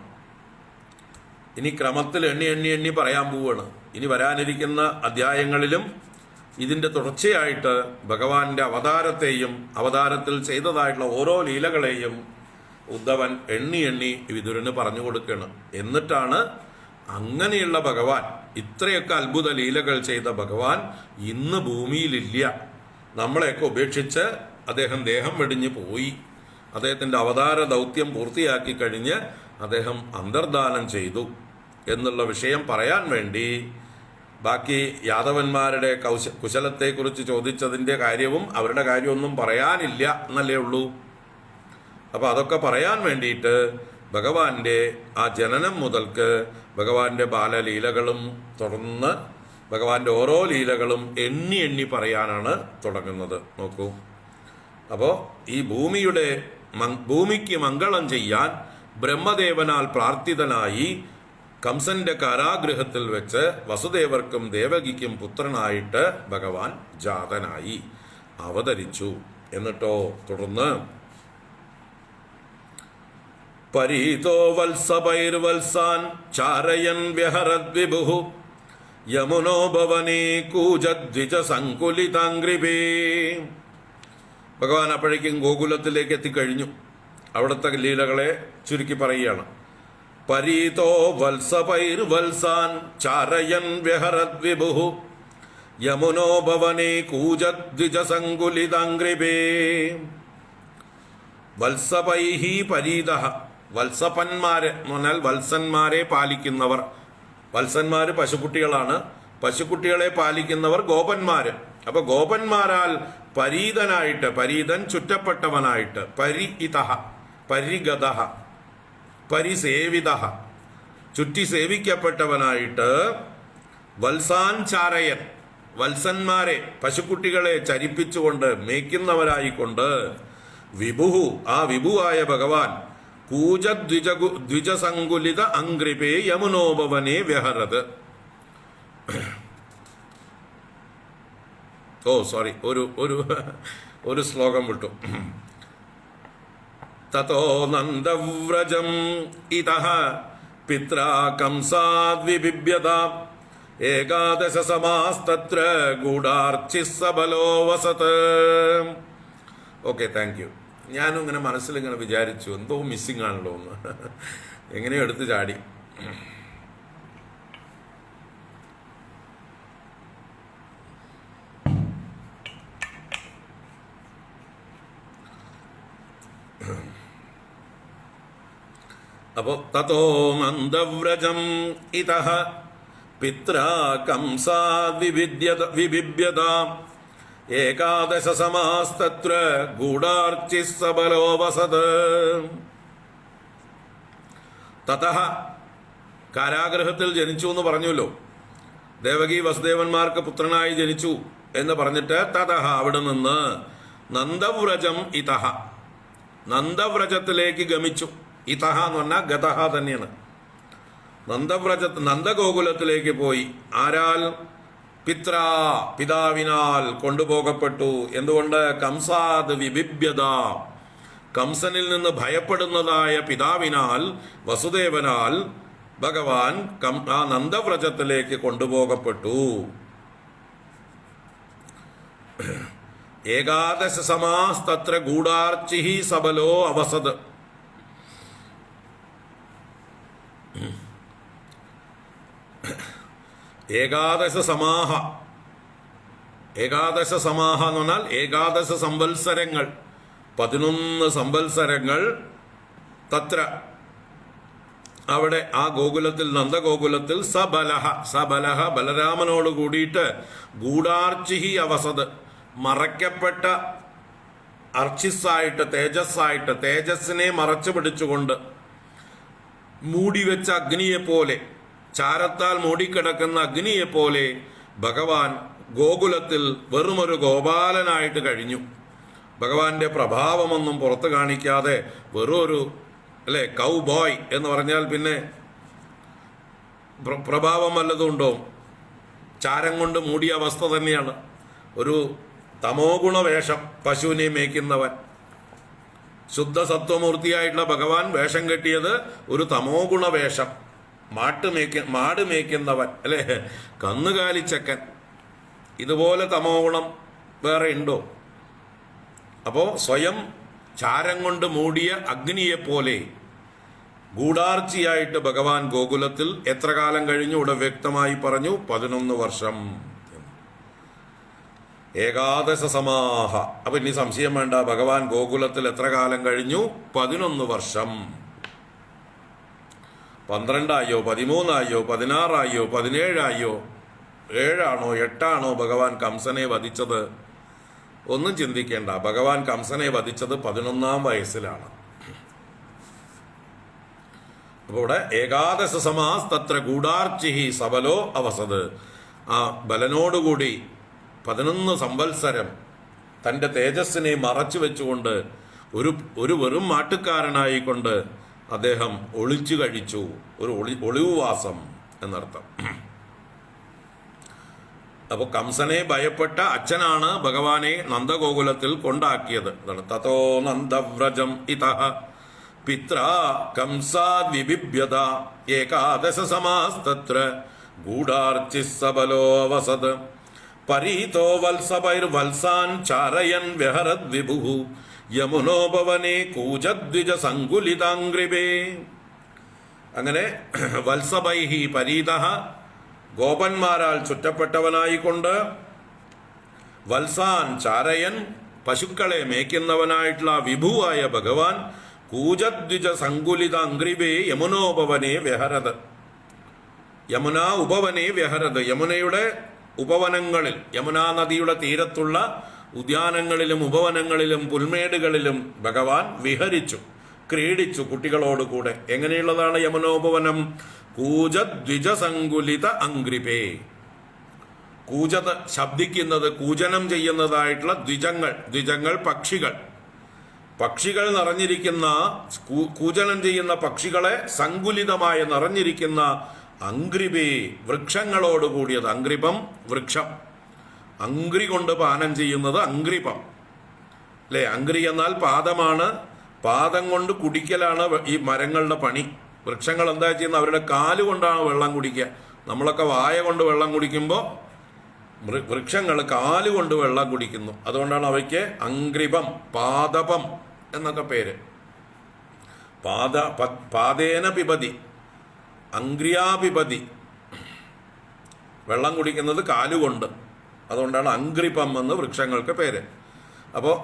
ഇനി ക്രമത്തിൽ എണ്ണി എണ്ണി എണ്ണി പറയാൻ പോവുകയാണ്. ഇനി വരാനിരിക്കുന്ന അധ്യായങ്ങളിലും ഇതിന്റെ തുടർച്ചയായിട്ട് ഭഗവാന്റെ അവതാരത്തെയും അവതാരത്തിൽ ചെയ്തതായിട്ടുള്ള ഓരോ ലീലകളെയും ഉദ്ധവൻ എണ്ണി എണ്ണി വിതുരന് പറഞ്ഞു കൊടുക്കണം. എന്നിട്ടാണ് അങ്ങനെയുള്ള ഭഗവാൻ, ഇത്രയൊക്കെ അത്ഭുത ലീലകൾ ചെയ്ത ഭഗവാൻ ഇന്ന് ഭൂമിയിലില്ല, നമ്മളെയൊക്കെ ഉപേക്ഷിച്ച് അദ്ദേഹം ദേഹം വെടിഞ്ഞു പോയി, അദ്ദേഹത്തിന്റെ അവതാര ദൗത്യം പൂർത്തിയാക്കി കഴിഞ്ഞ് അദ്ദേഹം അന്തർധാനം ചെയ്തു എന്നുള്ള വിഷയം പറയാൻ വേണ്ടി ബാക്കി യാദവന്മാരുടെ കുശലത്തെക്കുറിച്ച് ചോദിച്ചതിന്റെ കാര്യവും അവരുടെ കാര്യമൊന്നും പറയാനില്ല എന്നല്ലേ ഉള്ളൂ. അപ്പൊ അതൊക്കെ പറയാൻ വേണ്ടിയിട്ട് ഭഗവാന്റെ ആ ജനനം മുതൽക്ക് ഭഗവാന്റെ ബാലലീലകളും തുടർന്ന് ഭഗവാന്റെ ഓരോ ലീലകളും എണ്ണി എണ്ണി പറയാനാണ് തുടങ്ങുന്നത്. നോക്കൂ, അപ്പോ ഈ ഭൂമിക്ക് മംഗളം ചെയ്യാൻ ബ്രഹ്മദേവനാൽ പ്രാർത്ഥിതനായി കംസന്റെ കാരാഗൃഹത്തിൽ വെച്ച് വസുദേവർക്കും ദേവകിക്കും പുത്രനായിട്ട് ഭഗവാൻ ജാതനായി അവതരിച്ചു. എന്നിട്ടോ തുടർന്ന് പരീതോ വത്സപൈർവത്സാൻ ചാരയൻ വ്യഹരദ്വിഭുഃ യമുനോ ഭവനേ കൂജദ്വിജ സങ്കുലിതാംഗ്രിഭേ. ഭഗവാൻ അപ്പോഴേക്കും ഗോകുലത്തിലേക്ക് എത്തിക്കഴിഞ്ഞു. അവിടുത്തെ ലീലകളെ ചുരുക്കി പറയുകയാണ്. പരീതോ വത്സപൈർവത്സാൻ ചാരയൻ വ്യഹരദ്വിഭുഃ യമുനോ ഭവനേ കൂജദ്വിജ സങ്കുലിതാംഗ്രിഭേ. വത്സപൈഹി പരീതഃ, വത്സപന്മാര് എന്ന് പറഞ്ഞാൽ വത്സന്മാരെ പാലിക്കുന്നവർ. വത്സന്മാര് പശുക്കുട്ടികളാണ്, പശുക്കുട്ടികളെ പാലിക്കുന്നവർ ഗോപന്മാര്. അപ്പൊ ഗോപന്മാരാൽ പരീതനായിട്ട്, പരീതൻ ചുറ്റപ്പെട്ടവനായിട്ട്, പരിഇതഃ പരിഗതഃ പരിസേവിതഃ ചുറ്റി സേവിക്കപ്പെട്ടവനായിട്ട്, വത്സാൻ ചാരയൻ വത്സന്മാരെ പശുക്കുട്ടികളെ ചരിപ്പിച്ചുകൊണ്ട് മേയ്ക്കുന്നവരായിക്കൊണ്ട്, വിഭുഹു ആ വിഭുവായ ഭഗവാൻ കൂജദ്വിജസങ്കുലിത അംഗ്രിപേ യമുനോപവനെ വ്യഹരത്. സോറി, ഒരു ശ്ലോകം വിട്ടു. തതോ നന്ദവ്രജം ഇതഃ പിത്രാ കംസാദ്വിബിഭ്യത ഏകാദശ സമാസ്തത്ര ഗൂഢാർച്ചിഃ സബലോ വസത്. Okay, thank you. ഞാനും ഇങ്ങനെ മനസ്സിലിങ്ങനെ വിചാരിച്ചു, എന്തോ മിസ്സിങ് ആണല്ലോ എന്ന്. എങ്ങനെയോ എടുത്ത് ചാടി. അപ്പോ തതോ നന്ദവ്രജം ഇതഃ പിത്രാ കംസാദ്വിബിഭ്യത ഏകാദശ സമാസ്തത്ര ഗൂഢാർച്ചിഃ സബലോ വസത്. തതഃ കാരാഗ്രഹത്തിൽ ജനിച്ചു എന്ന് പറഞ്ഞല്ലോ. ദേവകി വസുദേവന്മാർക്ക് പുത്രനായി ജനിച്ചു എന്ന് പറഞ്ഞിട്ട് തതഃ അവിടെ നിന്ന് നന്ദവ്രജം ഇതഃ നന്ദവ്രജത്തിലേക്ക് ഗമിച്ചു. ഇതഃ എന്ന് പറഞ്ഞാൽ ഗതഃ തന്നെയാണ്. നന്ദഗോകുലത്തിലേക്ക് പോയി. ആരാൽ? പിത്രാ പിതാവിനാൽ കൊണ്ടുപോകപ്പെട്ടു. എന്തുകൊണ്ട്? കംസാദ് വിബിഭ്യത കംസനിൽ നിന്ന് ഭയപ്പെടുന്നതായ പിതാവിനാൽ, വസുദേവനാൽ ഭഗവാൻ ആ നന്ദവ്രജത്തിലേക്ക് കൊണ്ടുപോകപ്പെട്ടു. ഏകാദശ സമാസ്തത്ര ഗൂഢാർച്ചിഃ സബലോ അവസത്. ഏകാദശ സമാഹ എന്ന് പറഞ്ഞാൽ ഏകാദശ സംവത്സരങ്ങൾ, 11 സംവത്സരങ്ങൾ തത്ര അവിടെ ആ ഗോകുലത്തിൽ, നന്ദഗോകുലത്തിൽ സബലഹ ബലരാമനോട് കൂടിയിട്ട് ഗൂഢാർച്ചിഃ അവസത് മറയ്ക്കപ്പെട്ട അർച്ചിസ്സായിട്ട്, തേജസ്സായിട്ട്, തേജസ്സിനെ മറച്ചു പിടിച്ചുകൊണ്ട് മൂടിവെച്ച അഗ്നിയെപ്പോലെ, ചാരത്താൽ മൂടിക്കിടക്കുന്ന അഗ്നിയെപ്പോലെ ഭഗവാൻ ഗോകുലത്തിൽ വെറുമൊരു ഗോപാലനായിട്ട് കഴിഞ്ഞു. ഭഗവാന്റെ പ്രഭാവമൊന്നും പുറത്തു കാണിക്കാതെ വെറൊരു കൗ ബോയ് എന്ന് പറഞ്ഞാൽ പിന്നെ പ്രഭാവം വല്ലതും ഉണ്ടോ? ചാരം കൊണ്ട് മൂടിയ അവസ്ഥ തന്നെയാണ്. ഒരു തമോ ഗുണവേഷം, പശുവിനെ മേയ്ക്കുന്നവൻ. ശുദ്ധ സത്വമൂർത്തിയായിട്ടുള്ള ഭഗവാൻ വേഷം കെട്ടിയത് ഒരു തമോ ഗുണവേഷം, മാട് മേയ്ക്കുന്നവൻ, കന്നുകാലിച്ചക്കൻ. ഇതുപോലെ തമോ ഗുണം വേറെ ഉണ്ടോ? അപ്പോ സ്വയം ചാരം കൊണ്ട് മൂടിയ അഗ്നിയെപ്പോലെ ഗൂഢാർച്ചിയായിട്ട് ഭഗവാൻ ഗോകുലത്തിൽ എത്ര കാലം കഴിഞ്ഞു? ഇവിടെ വ്യക്തമായി പറഞ്ഞു, 11 വർഷം. ഏകാദശ സമാഹ. അപ്പൊ ഇനി സംശയം വേണ്ട, ഭഗവാൻ ഗോകുലത്തിൽ എത്ര കാലം കഴിഞ്ഞു? 11 വർഷം. 12 ആയോ, 13 ആയോ, 16 ആയോ, 17 ആയോ, 7 ആണോ, 8 ആണോ ഭഗവാൻ കംസനെ വധിച്ചത്? ഒന്നും ചിന്തിക്കേണ്ട. ഭഗവാൻ കംസനെ വധിച്ചത് 11ാം വയസ്സിലാണ്. അപ്പോൾ ഇവിടെ ഏകാദശ സമാസ്തത്ര ഗൂഢാർച്ചിഃ സബലോ അവസത്. ആ ബലനോടുകൂടി 11 സംവത്സരം തൻ്റെ തേജസ്സിനെ മറച്ചു വെച്ചുകൊണ്ട് ഒരു വെറും മാട്ടുകാരനായിക്കൊണ്ട് അദ്ദേഹം ഒളിച്ചു കഴിച്ചു. ഒരു ഒളിവുവാസം എന്നർത്ഥം. അപ്പോൾ കംസനെ ഭയപ്പെട്ട അച്ഛനാണ് ഭഗവാനെ നന്ദഗോകുലത്തിൽ കൊണ്ടാക്കിയത്. തതോ നന്ദവ്രജം ഇതഃ പിത്രാ കംസാദ്വിബിഭ്യത ഏകാദശ സമാസ്തത്ര ഗൂഢാർച്ചിഃ സബലോ അവസത്. പരീതോ വത്സപൈർവത്സാൻ ചാരയൻ വ്യഹരദ് വിഭുഃ യമുനോപവനെ കൂജദ്വിജ സങ്കുലിതാംഗ്രിപേ. അങ്ങനെ വത്സപൈഹി പരീതഃ ഗോപന്മാരാൽ ചുറ്റപ്പെട്ടവനായിക്കൊണ്ട്, വത്സാൻ ചാരയൻ പശുക്കളെ മേയ്ക്കുന്നവനായിട്ടുള്ള വിഭുവായ ഭഗവാൻ കൂജദ്വിജ സങ്കുലിത അംഗ്രിപേ യമുനോപവനെ വ്യഹരത്. യമുനാ ഉപവനെ വ്യഹരത്. യമുനയുടെ ഉപവനങ്ങളിൽ, യമുനാ നദിയുടെ തീരത്തുള്ള ഉദ്യാനങ്ങളിലും ഉപവനങ്ങളിലും പുൽമേടുകളിലും ഭഗവാൻ വിഹരിച്ചു, ക്രീഡിച്ചു കുട്ടികളോടുകൂടെ. എങ്ങനെയുള്ളതാണ് യമുനോപവനം? കൂജദ്വിജസങ്കുലിത അംഗ്രിപേ. കൂജത് ശബ്ദിക്കുന്നത്, കൂജനം ചെയ്യുന്നതായിട്ടുള്ള ദ്വിജങ്ങൾ പക്ഷികൾ നിറഞ്ഞിരിക്കുന്ന, കൂജനം ചെയ്യുന്ന പക്ഷികളെ സങ്കുലിതമായ നിറഞ്ഞിരിക്കുന്ന അംഗ്രിപേ, വൃക്ഷങ്ങളോടുകൂടിയത്. അംഗ്രിപം വൃക്ഷം, അംഗ്രി കൊണ്ട് പാനം ചെയ്യുന്നത് അംഗ്രിപം. അല്ലെ? അംഗ്രി എന്നാൽ പാദമാണ്. പാദം കൊണ്ട് കുടിക്കലാണ് ഈ മരങ്ങളുടെ പണി. വൃക്ഷങ്ങൾ എന്താ ചെയ്യുന്നത്? അവരുടെ കാല് കൊണ്ടാണ് വെള്ളം കുടിക്കുക. നമ്മളൊക്കെ വായ കൊണ്ട് വെള്ളം കുടിക്കുമ്പോൾ വൃക്ഷങ്ങൾ കാലുകൊണ്ട് വെള്ളം കുടിക്കുന്നു. അതുകൊണ്ടാണ് അവയ്ക്ക് അംഗ്രിപം, പാദപം എന്നൊക്കെ പേര്. പാദേന പിബതി, അംഗ്രിയാപിബതി, വെള്ളം കുടിക്കുന്നത് കാലുകൊണ്ട്. അതുകൊണ്ടാണ് അംഗ്രിപം എന്ന് വൃക്ഷങ്ങൾക്ക് പേര്. അപ്പോൾ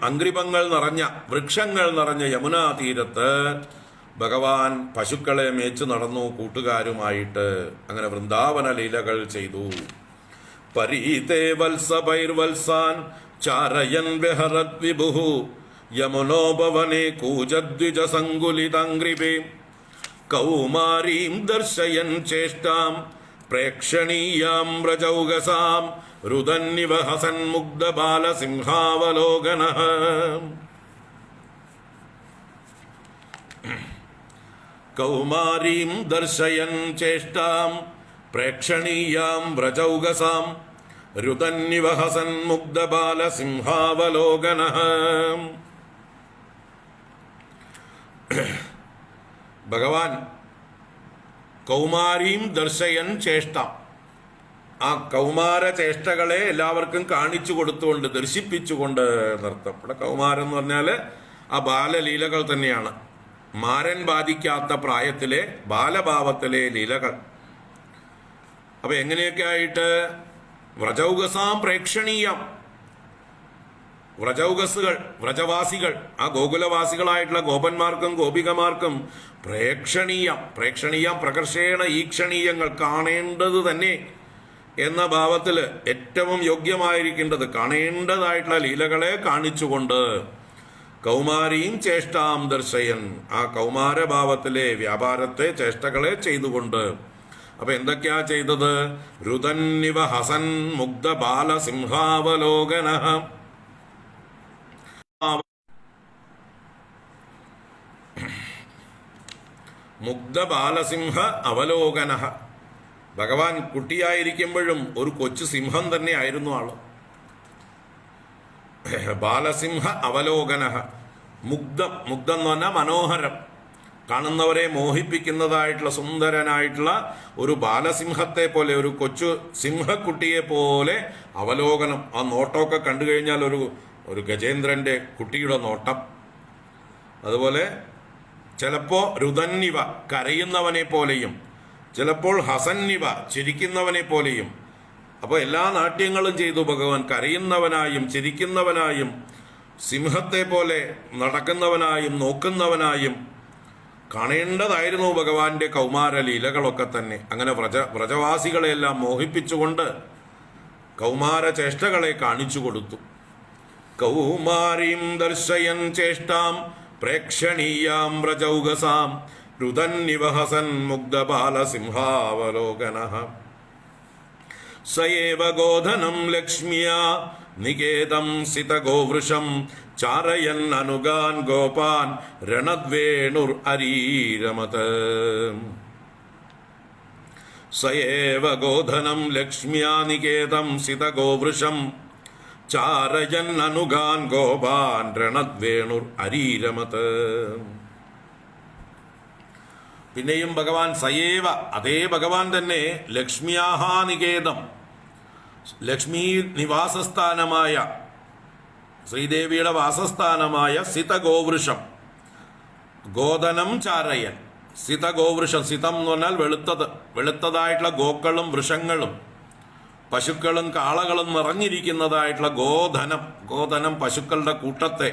അംഗ്രിപങ്ങൾ നിറഞ്ഞ, വൃക്ഷങ്ങൾ നിറഞ്ഞ യമുനാ തീരത്ത് ഭഗവാൻ പശുക്കളെ മേച്ചു നടന്നു കൂട്ടുകാരുമായിട്ട്. അങ്ങനെ വൃന്ദാവന ലീലകൾ ചെയ്തു. പരീതേ വത്സപൈർവത്സാൻ ചാരയൻ വിഹരത് വിഭുഃ യമുനോപവനെ കൂജദ്വിജ സങ്കുലിതാംഗ്രിപേ കൗമാരീം ദർശയൻ ചേഷ്ടാം പ്രേക്ഷണീയാം വ്രജൗകസാം രുദന്നിവ ഹസൻ മുഗ്ധ ബാലസിംഹാവലോകനഃ. കൗമാരീം ദർശയൻ ചേഷ്ടാം പ്രേക്ഷണീയാം വ്രജൗകസാം രുദന്നിവ ഹസൻ മുഗ്ധ ബാലസിംഹാവലോകനഃ. ഭഗവാൻ കൗമാരീം ദർശയൻ ചേഷ്ട, ആ കൗമാര ചേഷ്ടകളെ എല്ലാവർക്കും കാണിച്ചു കൊടുത്തുകൊണ്ട്, ദർശിപ്പിച്ചുകൊണ്ട് നൃത്തം. ഇവിടെ കൗമാരം എന്ന് പറഞ്ഞാൽ ആ ബാലലീലകൾ തന്നെയാണ്. മാരൻ ബാധിക്കാത്ത പ്രായത്തിലെ ബാലഭാവത്തിലെ ലീലകൾ. അപ്പൊ എങ്ങനെയൊക്കെ ആയിട്ട്? വ്രജൗകസാം പ്രേക്ഷണീയം, വ്രജൗകസുകൾ, വ്രജവാസികൾ, ആ ഗോകുലവാസികളായിട്ടുള്ള ഗോപന്മാർക്കും ഗോപികമാർക്കും പ്രേക്ഷണീയം, പ്രേക്ഷണീയം പ്രകർഷേണ ഈക്ഷണീയങ്ങൾ, കാണേണ്ടത് തന്നെ എന്ന ഭാവത്തിൽ ഏറ്റവും യോഗ്യമായിരിക്കേണ്ടത്, കാണേണ്ടതായിട്ടുള്ള ലീലകളെ കാണിച്ചുകൊണ്ട് കൗമാരിയും ചേഷ്ടാം ദർശയൻ, ആ കൗമാരഭാവത്തിലെ വ്യാപാരത്തെ, ചേഷ്ടകളെ ചെയ്തുകൊണ്ട്. അപ്പൊ എന്തൊക്കെയാ ചെയ്തത്? രുദന്നിവ ഹസൻ മുഗ്ധ ബാലസിംഹാവലോകനഃ. മുഗ്ധ ബാലസിംഹ അവലോകനഃ. ഭഗവാൻ കുട്ടിയായിരിക്കുമ്പോഴും ഒരു കൊച്ചു സിംഹം തന്നെ ആയിരുന്നു ആള്. ബാലസിംഹ അവലോകനഃ. മുഗ്ധം, മുഗ്ധം എന്ന് പറഞ്ഞാൽ മനോഹരം, കാണുന്നവരെ മോഹിപ്പിക്കുന്നതായിട്ടുള്ള സുന്ദരനായിട്ടുള്ള ഒരു ബാലസിംഹത്തെ പോലെ, ഒരു കൊച്ചു സിംഹക്കുട്ടിയെ പോലെ അവലോകനം. ആ നോട്ടമൊക്കെ കണ്ടു കഴിഞ്ഞാൽ ഒരു ഗജേന്ദ്രന്റെ കുട്ടിയുടെ നോട്ടം. അതുപോലെ ചിലപ്പോൾ രുദന്നിവ കരയുന്നവനെ പോലെയും, ചിലപ്പോൾ ഹസന്നിവ ചിരിക്കുന്നവനെ പോലെയും. അപ്പോൾ എല്ലാ നാട്യങ്ങളും ചെയ്തു ഭഗവാൻ. കരയുന്നവനായും ചിരിക്കുന്നവനായും സിംഹത്തെ പോലെ നടക്കുന്നവനായും നോക്കുന്നവനായും കാണേണ്ടതായിരുന്നു ഭഗവാന്റെ കൗമാര ലീലകളൊക്കെ തന്നെ. അങ്ങനെ വ്രജവാസികളെയെല്ലാം മോഹിപ്പിച്ചുകൊണ്ട് കൗമാര ചേഷ്ടകളെ കാണിച്ചു കൊടുത്തു. കൗമാരീം ദർശയൻ ചേഷ്ടാം പ്രേക്ഷണീയാം വ്രജൗകസാം രുദന്നിവ ഹസൻ മുഗ്ധ ബാലസിംഹാവലോകനഃ. സയേവ ഗോധനം ലക്ഷ്മ്യാ നികേതം സിതഗോവൃഷം ചാരയൻ അനുഗാൻ ഗോപാൻ രണദ്വേണുർ അരീരമത്. സയേവ ഗോധനം ലക്ഷ്മ്യാ നികേതം സിതഗോവൃഷം ചാരയൻ അനുഗാൻ ഗോപാൻ രണദ്വേണുർ അരീരമത്. പിന്നെയും ഭഗവാൻ സയേവ, അതേ ഭഗവാൻ തന്നെ ലക്ഷ്മ്യാഹാ നികേതം, ലക്ഷ്മി നിവാസസ്ഥാനമായ, ശ്രീദേവിയുടെ വാസസ്ഥാനമായ സിതഗോവൃഷം, ഗോധനം ചാരയൻ, സിതഗോവൃഷം, സിതം എന്ന് പറഞ്ഞാൽ വെളുത്തത്, വെളുത്തതായിട്ടുള്ള ഗോക്കളും വൃഷങ്ങളും പശുക്കളും കാളകളും നിറഞ്ഞിരിക്കുന്നതായിട്ടുള്ള ഗോധനം, ഗോധനം പശുക്കളുടെ കൂട്ടത്തെ,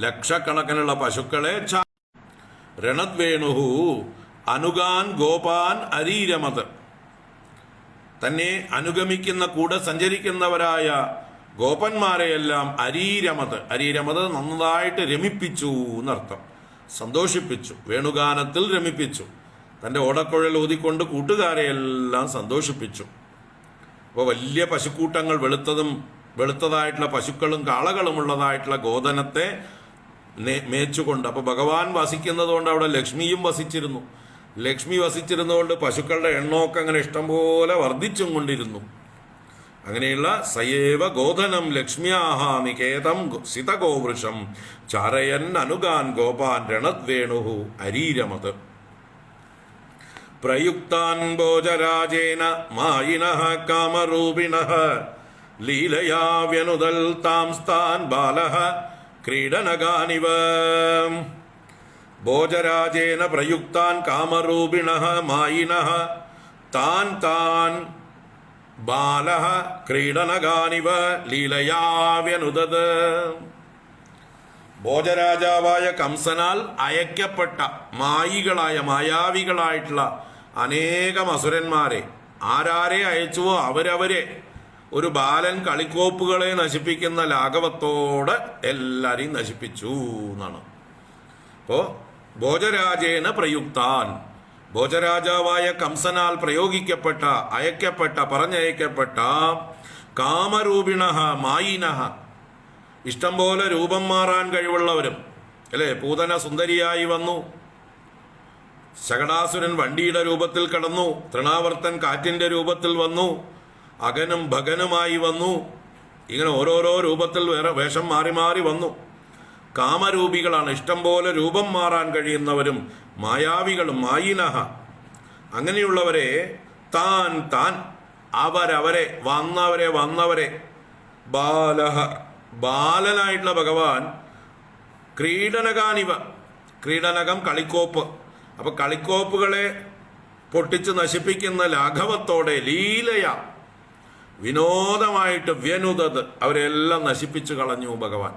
ലക്ഷക്കണക്കിനുള്ള പശുക്കളെ രണദ്വേണുഹു അനുഗാൻ ഗോപാൻ അരീരമത്, തന്നെ അനുഗമിക്കുന്ന കൂടെ സഞ്ചരിക്കുന്നവരായ ഗോപന്മാരെയെല്ലാം അരീരമത്, അരീരമത് നന്നായിട്ട് രമിപ്പിച്ചു എന്നർത്ഥം, സന്തോഷിപ്പിച്ചു, വേണുഗാനത്തിൽ രമിപ്പിച്ചു. തൻ്റെ ഓടക്കുഴൽ ഊതിക്കൊണ്ട് കൂട്ടുകാരെയെല്ലാം സന്തോഷിപ്പിച്ചു. അപ്പോൾ വലിയ പശുക്കൂട്ടങ്ങൾ, വെളുത്തതായിട്ടുള്ള പശുക്കളും കാളകളും ഉള്ളതായിട്ടുള്ള ഗോധനത്തെ മേച്ചുകൊണ്ട്. അപ്പോൾ ഭഗവാൻ വസിക്കുന്നത് കൊണ്ട് അവിടെ ലക്ഷ്മിയും വസിച്ചിരുന്നു. ലക്ഷ്മി വസിച്ചിരുന്നതുകൊണ്ട് പശുക്കളുടെ എണ്ണമൊക്കെ അങ്ങനെ ഇഷ്ടംപോലെ വർദ്ധിച്ചും കൊണ്ടിരുന്നു. അങ്ങനെയുള്ള സയേവ ഗോധനം ലക്ഷ്മ്യാഹ നികേതം സിതഗോവൃഷം ചാരയൻ അനുഗാൻ ഗോപാൻ രണദ്വേണു അരീരമത് പ്രയുക്താൻ ഭോജരാജേന മായിനഃ കാമരൂപിണഃ ലീലയാ വ്യനുദൽ താംസ്താൻ ബാലഃ ക്രീഡനഗാനിവ ഭോജരാജേന പ്രയുക്താൻ കാമരൂപിണഃ മായിനഃ താൻ താൻ ബാലഃ ക്രീഡനഗാനിവ ലീലയാ വ്യനുദത് ഭോജരാജാവായ കംസനാൽ അയക്കപ്പെട്ട മായാവികളായിട്ടുള്ള അനേകം അസുരന്മാരെ ആരാരെ അയച്ചുവോ അവരവരെ ഒരു ബാലൻ കളിക്കോപ്പുകളെ നശിപ്പിക്കുന്ന ലാഘവത്തോടെ എല്ലാരെയും നശിപ്പിച്ചു എന്നാണ്. അപ്പോ ഭോജരാജേന പ്രയുക്താൻ, ഭോജരാജാവായ കംസനാൽ പ്രയോഗിക്കപ്പെട്ട പറഞ്ഞയക്കപ്പെട്ട കാമരൂപിണഃ മായിനഃ, ഇഷ്ടം പോലെ രൂപം മാറാൻ കഴിവുള്ളവരും അല്ലേ. പൂതന സുന്ദരിയായി വന്നു, ശകടാസുരൻ വണ്ടിയുടെ രൂപത്തിൽ കടന്നു, തൃണാവർത്തൻ കാറ്റിന്റെ രൂപത്തിൽ വന്നു, അകനും ഭഗനുമായി വന്നു, ഇങ്ങനെ ഓരോരോ രൂപത്തിൽ വേഷം മാറി മാറി വന്നു. കാമരൂപികളാണ്, ഇഷ്ടം പോലെ രൂപം മാറാൻ കഴിയുന്നവരും മായാവികളും. മായിനഃ, അങ്ങനെയുള്ളവരെ താൻ താൻ അവരവരെ വന്നവരെ ബാലഹ, ബാലനായിട്ടുള്ള ഭഗവാൻ ക്രീഡനകാനിവ, ക്രീഡനകം കളിക്കോപ്പ്, അപ്പൊ കളിക്കോപ്പുകളെ പൊട്ടിച്ച് നശിപ്പിക്കുന്ന ലാഘവത്തോടെ ലീലയ വിനോദമായിട്ട് വ്യനുദത് അവരെല്ലാം നശിപ്പിച്ചു കളഞ്ഞു ഭഗവാൻ.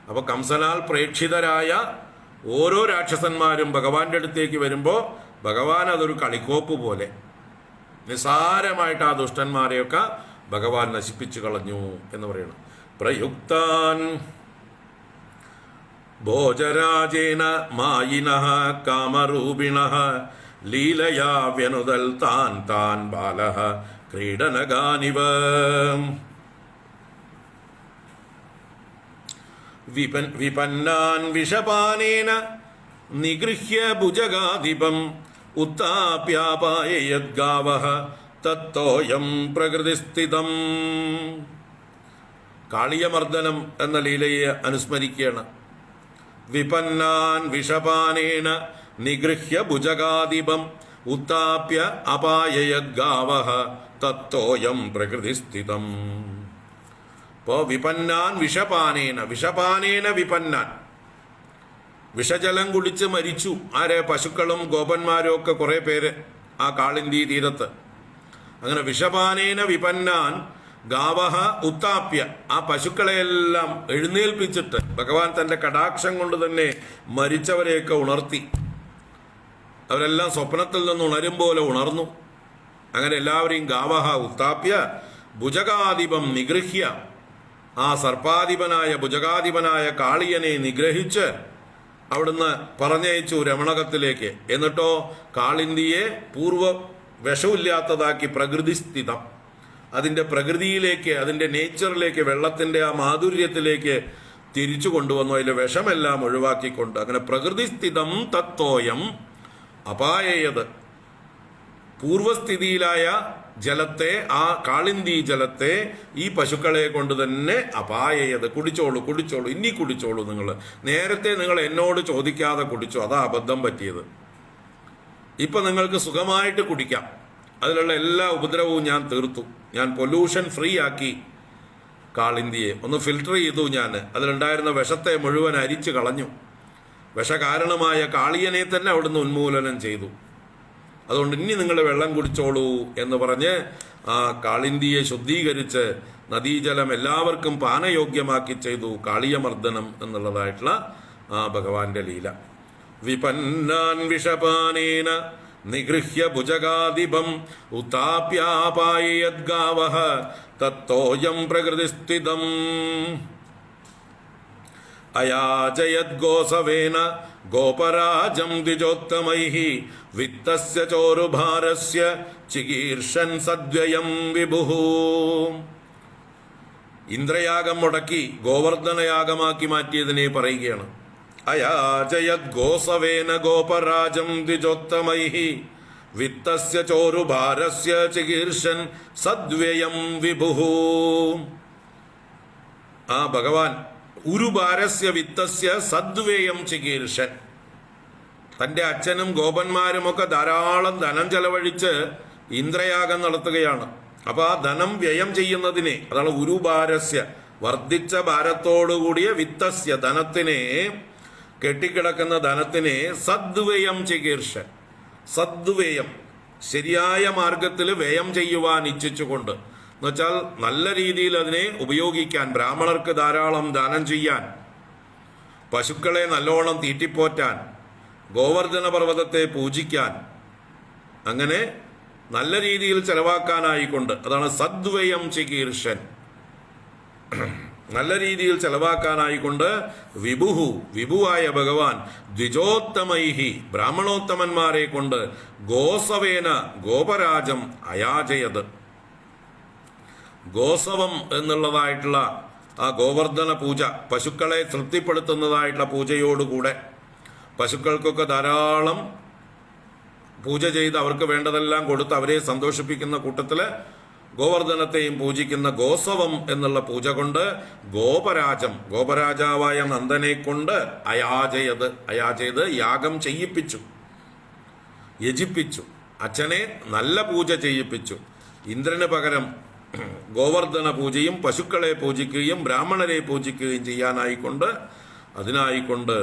അപ്പൊ കംസനാൽ പ്രേക്ഷിതരായ ഓരോ രാക്ഷസന്മാരും ഭഗവാന്റെ അടുത്തേക്ക് വരുമ്പോൾ ഭഗവാൻ അതൊരു കളിക്കോപ്പ് പോലെ നിസാരമായിട്ട് ആ ദുഷ്ടന്മാരെയൊക്കെ ഭഗവാൻ നശിപ്പിച്ചു കളഞ്ഞു എന്ന് പറയണം. പ്രയുക്താൻ ഭോജരാജേന മായിനഃ കാമരൂപിണഃ ലീലയാ വ്യനുദൽ താൻ താൻ ബാലഃ ക്രീഡനഗാനിവ വിപന്നാൻ വിഷപാനേന നിഗൃഹ്യ ഭുജഗാധിപം ഉത്താപ്യാപായയദ്ഗാവഃ തത്തോയം പ്രകൃതിസ്ഥിതം. കാളിയമർദ്ദനം എന്ന ലീലയെ അനുസ്മരിക്കുകയാണ്. വിപന്നാൻ വിഷപാനേന നിഗൃഹ്യ ഭുജഗാധിപം ഉത്താപ്യ അപായയദ്ഗാവഃ തത്തോയം പ്രകൃതിസ്ഥിതം. ഇപ്പോ വിപന്നാൻ വിഷപാനേന വിപന്നാൻ, വിഷജലം കുടിച്ച് മരിച്ചു ആരെ? പശുക്കളും ഗോപന്മാരും ഒക്കെ കുറെ പേര് ആ കാളിന്തി തീരത്ത്. അങ്ങനെ വിഷപാനേന വിപന്നാൻ ഗാവഹ ഉത്താപ്യ, ആ പശുക്കളെയെല്ലാം എഴുന്നേൽപ്പിച്ചിട്ട് ഭഗവാൻ തന്റെ കടാക്ഷം കൊണ്ട് തന്നെ മരിച്ചവരെയൊക്കെ ഉണർത്തി. അവരെല്ലാം സ്വപ്നത്തിൽ നിന്ന് ഉണരും പോലെ ഉണർന്നു. അങ്ങനെ എല്ലാവരെയും ഗാവഹ ഉത്താപ്യ ഭുജഗാധിപം നിഗൃഹ്യ, ആ സർപ്പാധിപനായ ഭുജഗാധിപനായ കാളിയനെ നിഗ്രഹിച്ച് അവിടുന്ന് പറഞ്ഞയച്ചു രമണകത്തിലേക്ക്. എന്നിട്ടോ കാളിന്തിയെ പൂർവ്വ വിഷമില്ലാത്തതാക്കി പ്രകൃതിസ്ഥിതം, അതിൻ്റെ പ്രകൃതിയിലേക്ക്, അതിൻ്റെ നേച്ചറിലേക്ക്, വെള്ളത്തിൻ്റെ ആ മാധുര്യത്തിലേക്ക് തിരിച്ചു കൊണ്ടുവന്നു. അതിലെ വിഷമെല്ലാം ഒഴിവാക്കിക്കൊണ്ട് അങ്ങനെ പ്രകൃതിസ്ഥിതം തത്തോയം അപായയത്, പൂർവസ്ഥിതിയിലായ ജലത്തെ, ആ കാളിന്തി ജലത്തെ ഈ പശുക്കളെ കൊണ്ട് തന്നെ അപായയത്, കുടിച്ചോളൂ ഇനി കുടിച്ചോളൂ. നേരത്തെ നിങ്ങൾ എന്നോട് ചോദിക്കാതെ കുടിച്ചു, അതാ അബദ്ധം പറ്റിയത്. ഇപ്പൊ നിങ്ങൾക്ക് സുഖമായിട്ട് കുടിക്കാം. അതിലുള്ള എല്ലാ ഉപദ്രവവും ഞാൻ തീർത്തു. ഞാൻ പൊല്യൂഷൻ ഫ്രീ ആക്കി കാളിന്തിയെ, ഒന്ന് ഫിൽട്ടർ ചെയ്തു. ഞാൻ അതിലുണ്ടായിരുന്ന വിഷത്തെ മുഴുവൻ അരിച്ചു കളഞ്ഞു. വിഷകാരണമായ കാളിയനെ തന്നെ അവിടുന്ന് ഉന്മൂലനം ചെയ്തു. അതുകൊണ്ട് ഇനി നിങ്ങൾ വെള്ളം കുടിച്ചോളൂ എന്ന് പറഞ്ഞ് ആ കാളിന്തിയെ ശുദ്ധീകരിച്ച് നദീജലം എല്ലാവർക്കും പാനയോഗ്യമാക്കി ചെയ്തു. കാളിയമർദ്ദനം എന്നുള്ളതായിട്ടുള്ള ആ ഭഗവാന്റെ ലീല. വിപന്നാൻ വിഷപാനേന നിഗൃഹ്യ ഭുജഗാധിപം ഉത്താപ്യാപായയദ്ഗാവഃ തത്തോയം പ്രകൃതിസ്ഥിതം. അയാചയദ്ഗോസവേന ഗോപരാജം ദ്വിജോത്തമൈഃ വിത്തസ്യ ചോരുഭാരസ്യ ചികീർഷൻ സദ്വയം വിഭുഃ. ഇന്ദ്രയാഗം മുടക്കി ഗോവർദ്ധനയാഗമാക്കി മാറ്റിയതിനെ പറയുകയാണ്. അയാചയത് ഗോസവേന ഗോപരാജം ദ്വിജോത്തമൈഃ വിത്തസ്യ ചോരുഭാരസ്യ ചികീർഷൻ സദ്വ്യയം വിഭുഃ. ആ ഭഗവാൻ ഉരുഭാരസ്യ വിത്തസ്യ സദ്വ്യയം ചികീർഷൻ, തൻ്റെ അച്ഛനും ഗോപന്മാരുമൊക്കെ ധാരാളം ധനം ചെലവഴിച്ച് ഇന്ദ്രയാഗം നടത്തുകയാണ്. അപ്പൊ ആ ധനം വ്യയം ചെയ്യുന്നതിനെ, അതാണ് ഉരുഭാരസ്യ, വർദ്ധിച്ച ഭാരത്തോടുകൂടിയ വിത്തസ്യ, ധനത്തിനെ, കെട്ടിക്കിടക്കുന്ന ധനത്തിനെ സദ്വ്യയം ചികീർഷൻ, സദ്വ്യയം, ശരിയായ മാർഗത്തിൽ വ്യയം ചെയ്യുവാൻ ഇച്ഛിച്ചുകൊണ്ട്, എന്നുവെച്ചാൽ നല്ല രീതിയിൽ അതിനെ ഉപയോഗിക്കാൻ, ബ്രാഹ്മണർക്ക് ധാരാളം ദാനം ചെയ്യാൻ, പശുക്കളെ നല്ലോണം തീറ്റിപ്പോറ്റാൻ, ഗോവർദ്ധന പർവ്വതത്തെ പൂജിക്കാൻ, അങ്ങനെ നല്ല രീതിയിൽ ചെലവാക്കാനായിക്കൊണ്ട്, അതാണ് സദ്വ്യയം ചികീർഷൻ, നല്ല രീതിയിൽ ചെലവാക്കാനായിക്കൊണ്ട് വിഭുഹു, വിഭുവായ ഭഗവാൻ ദ്വിജോത്തമൈഹി, ബ്രാഹ്മണോത്തമന്മാരെ കൊണ്ട് ഗോസവേന ഗോപരാജം അയാചയത്. ഗോസവം എന്നുള്ളതായിട്ടുള്ള ആ ഗോവർദ്ധന പൂജ, പശുക്കളെ തൃപ്തിപ്പെടുത്തുന്നതായിട്ടുള്ള പൂജയോടുകൂടെ, പശുക്കൾക്കൊക്കെ ധാരാളം പൂജ ചെയ്ത് അവർക്ക് വേണ്ടതെല്ലാം കൊടുത്ത് അവരെ സന്തോഷിപ്പിക്കുന്ന കൂട്ടത്തില് ഗോവർദ്ധനത്തെയും പൂജിക്കുന്ന ഗോസവം എന്നുള്ള പൂജ കൊണ്ട് ഗോപരാജം, ഗോപരാജാവായ നന്ദനെ കൊണ്ട് അയാചയത്, അയാചയത് യാഗം ചെയ്യിപ്പിച്ചു, യജിപ്പിച്ചു, അച്ഛനെ നല്ല പൂജ ചെയ്യിപ്പിച്ചു. ഇന്ദ്രന് പകരം ഗോവർദ്ധന പൂജയും പശുക്കളെ പൂജിക്കുകയും ബ്രാഹ്മണരെ പൂജിക്കുകയും ചെയ്യാനായിക്കൊണ്ട്, അതിനായിക്കൊണ്ട്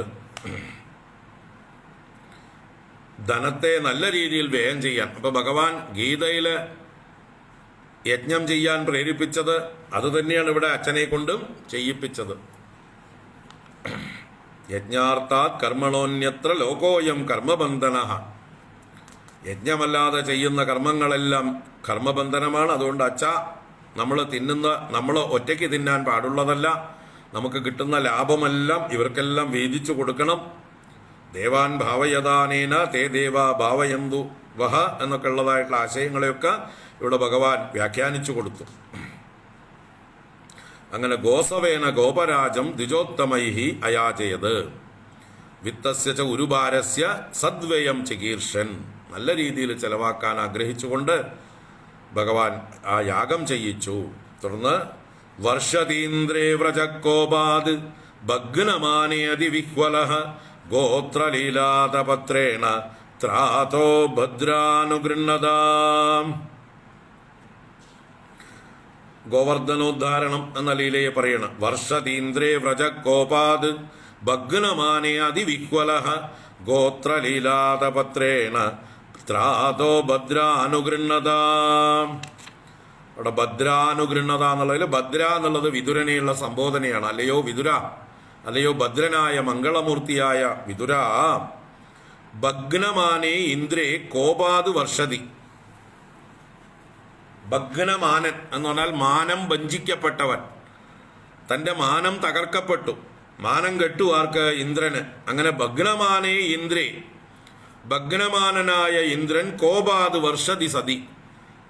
ധനത്തെ നല്ല രീതിയിൽ വ്യയം ചെയ്യാൻ. അപ്പൊ ഭഗവാൻ ഗീതയില് യജ്ഞം ചെയ്യാൻ പ്രേരിപ്പിച്ചത് അത് തന്നെയാണ് ഇവിടെ അച്ഛനെ കൊണ്ടും ചെയ്യിപ്പിച്ചത്. യജ്ഞാർത്ഥാത് കർമ്മണോന്യത്ര ലോകോയം കർമ്മബന്ധന. യജ്ഞമല്ലാതെ ചെയ്യുന്ന കർമ്മങ്ങളെല്ലാം കർമ്മബന്ധനമാണ്. അതുകൊണ്ട് അച്ഛ, നമ്മൾ ഒറ്റയ്ക്ക് തിന്നാൻ പാടുള്ളതല്ല. നമുക്ക് കിട്ടുന്ന ലാഭമെല്ലാം ഇവർക്കെല്ലാം വീതിച്ചു കൊടുക്കണം. ദേവാൻ ഭാവയദാനേന തേ ദേവാ ഭാവയന്തു വഹ എന്നൊക്കെ ഉള്ളതായിട്ടുള്ള ആശയങ്ങളെയൊക്കെ ഇവിടെ ഭഗവാൻ വ്യാഖ്യാനിച്ചു കൊടുത്തു. അങ്ങനെ ഗോസവേന ഗോപരാജം ദ്വിജോത്തമൈഹി അയാചയത്. വിത്തസ്യ ച ഉരുഭാരസ്യ സദ്വ്യയം ചികീർഷൻ, നല്ല രീതിയിൽ ചെലവാക്കാൻ ആഗ്രഹിച്ചുകൊണ്ട് ഭഗവാൻ ആ യാഗം ചെയ്യിച്ചു. തുടർന്ന് വർഷതീന്ദ്രേ വ്രജക്കോപാത് ഭഗ്നമാനേതി വിഹ്വലഃ ഗോത്രലീലാതപത്രേണ ത്രാതോ ഭദ്രാനുഗൃഹ്ണതാം. ഗോവർദ്ധനോദ്ധാരണം എന്ന ലീലയെ പറയണം. വർഷതീന്ദ്രേ വ്രജക്കോപാത് ഭഗ്നമാനേ അതിവിഹ്വലഃ ഗോത്രലീലാതപത്രേണ ത്രാതോ ഭദ്രാനുഗൃഹ്ണതാം. അവിടെ ഭദ്രാനുഗൃഹ്ണത എന്നുള്ളതിൽ ഭദ്ര എന്നുള്ളത് വിതുരനെയുള്ള സംബോധനയാണ്. അല്ലയോ വിതുര, അല്ലയോ ഭദ്രനായ മംഗളമൂർത്തിയായ വിതുര, ഭഗ്നമാനേ ഇന്ദ്രേ കോപാത് വർഷതി. ഭഗ്നമാനൻ എന്ന് പറഞ്ഞാൽ മാനം വഞ്ചിക്കപ്പെട്ടവൻ, തൻ്റെ മാനം തകർക്കപ്പെട്ടു, മാനം കെട്ടു ആർക്ക്? ഇന്ദ്രന്. അങ്ങനെ ഭഗ്നമാനേ ഇന്ദ്രേ, ഭഗ്നമാനനായ ഇന്ദ്രൻ കോപാത് വർഷതി സതി,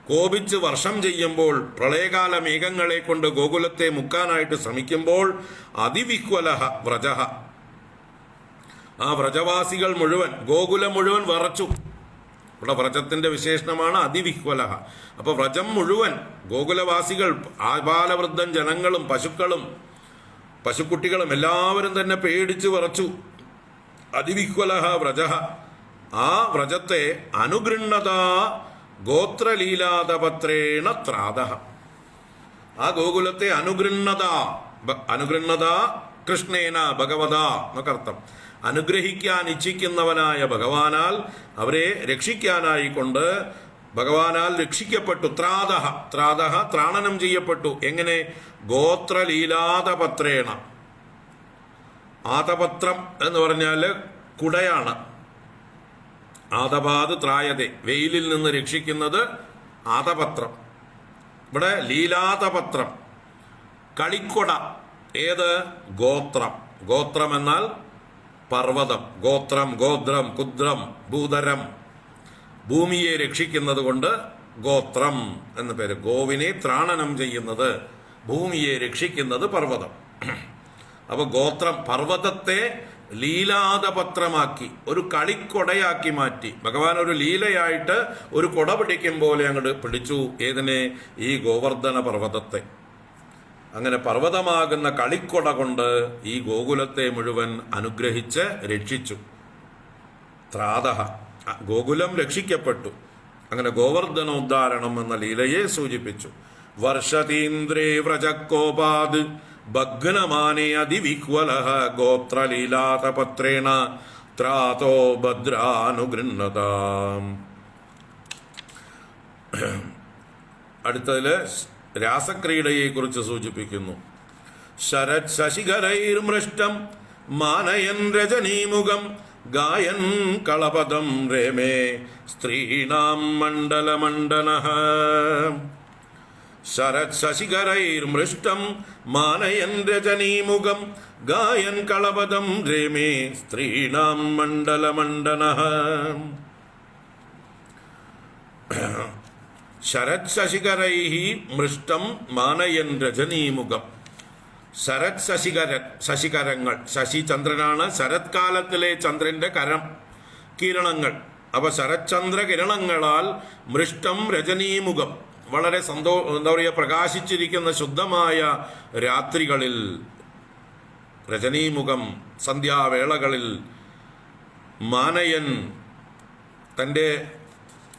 കോപിച്ച് വർഷം ചെയ്യുമ്പോൾ, പ്രളയകാല മേഘങ്ങളെ കൊണ്ട് ഗോകുലത്തെ മുക്കാനായിട്ട് ശ്രമിക്കുമ്പോൾ അതിവിഹ്വലഃ വ്രജഃ, ആ വ്രജവാസികൾ മുഴുവൻ, ഗോകുലം മുഴുവൻ വിറച്ചു. ഇവിടെ വ്രജത്തിന്റെ വിശേഷണമാണ് അതിവിഹ്വലഃ. അപ്പൊ വ്രജം മുഴുവൻ, ഗോകുലവാസികൾ, ആബാലവൃദ്ധൻ ജനങ്ങളും പശുക്കളും പശുക്കുട്ടികളും എല്ലാവരും തന്നെ പേടിച്ച് വിറച്ചു. അതിവിഹ്വലഃ വ്രജഃ. ആ വ്രജത്തെ അനുഗൃഹ്ണത ഗോത്രലീലാതപത്രേണ ത്രാതഃ. ആ ഗോകുലത്തെ അനുഗൃഹ്ണത കൃഷ്ണേന ഭഗവത എന്നൊക്കെ അർത്ഥം. അനുഗ്രഹിക്കാൻ ഇച്ഛിക്കുന്നവനായ ഭഗവാനാൽ അവരെ രക്ഷിക്കാനായിക്കൊണ്ട് ഭഗവാനാൽ രക്ഷിക്കപ്പെട്ടു. ത്രാതഃ ത്രാണനം ചെയ്യപ്പെട്ടു. എങ്ങനെ? ഗോത്രലീലാതപത്രേണ. ആതപത്രം എന്ന് പറഞ്ഞാൽ കുടയാണ്. ആതപാത് ത്രായതേ, വെയിലിൽ നിന്ന് രക്ഷിക്കുന്നത് ആതപത്രം. ഇവിടെ ലീലാതപത്രം, കളിക്കൊട. ഏത്? ഗോത്രം. ഗോത്രം എന്നാൽ പർവ്വതം. ഗോത്രം, ഗോദ്രം, കുദ്രം, ഭൂതരം, ഭൂമിയെ രക്ഷിക്കുന്നത് കൊണ്ട് ഗോത്രം എന്ന പേര്. ഗോവിനെ ത്രാണനം ചെയ്യുന്നത്, ഭൂമിയെ രക്ഷിക്കുന്നത് പർവ്വതം. അപ്പൊ ഗോത്രം, പർവ്വതത്തെ ലീലാതപത്രമാക്കി, ഒരു കളിക്കൊടയാക്കി മാറ്റി. ഭഗവാൻ ഒരു ലീലയായിട്ട് ഒരു കൊട പിടിക്കും പോലെ അങ്ങോട്ട് പിടിച്ചു. ഏതിനെ? ഈ ഗോവർദ്ധന പർവ്വതത്തെ. അങ്ങനെ പർവ്വതമാകുന്ന കളിക്കൊട കൊണ്ട് ഈ ഗോകുലത്തെ മുഴുവൻ അനുഗ്രഹിച്ച് രക്ഷിച്ചു. ത്രാതഃ, ഗോകുലം രക്ഷിക്കപ്പെട്ടു. അങ്ങനെ ഗോവർദ്ധനോദ്ധാരണം എന്ന ലീലയെ സൂചിപ്പിച്ചു. വർഷതീന്ദ്രേ വ്രജക്കോപാദ് ഭഗ്നമാനേ അതിവിഹ്വലഃ ഗോത്രലീലാതപത്രേണ ത്രാതോ ഭദ്രാനുഗൃഹ്ണതാം. അടുത്തതില് രാസക്രീഡയെ കുറിച്ച് സൂചിപ്പിക്കുന്നു. ശരത് ശശികരൈർമൃഷ്ടം മാനയൻ രജനീമുഖം ഗായൻ കളപദം രേമേ സ്ത്രീണാം മണ്ഡലമണ്ഡനഃ. ശരത് ശശികരൈർമൃഷ്ടം മാനയൻ രജനീമുഖം ഗായൻ കളപദം രേമേ സ്ത്രീണാം മണ്ഡലമണ്ഡനഃ. ശരത് ശശികരൈഃ മൃഷ്ടം മാനയൻ രജനീമുഖം. ശരത് ശശികരങ്ങൾ, ശശി ചന്ദ്രനാണ്, ശരത്കാലത്തിലെ ചന്ദ്രന്റെ കിരണങ്ങൾ. അപ്പൊ ശരത്ചന്ദ്ര കിരണങ്ങളാൽ മൃഷ്ടം രജനീമുഖം, വളരെ എന്താ പറയുക, പ്രകാശിച്ചിരിക്കുന്ന ശുദ്ധമായ രാത്രികളിൽ, രജനീമുഖം സന്ധ്യാവേളകളിൽ മാനയൻ തൻ്റെ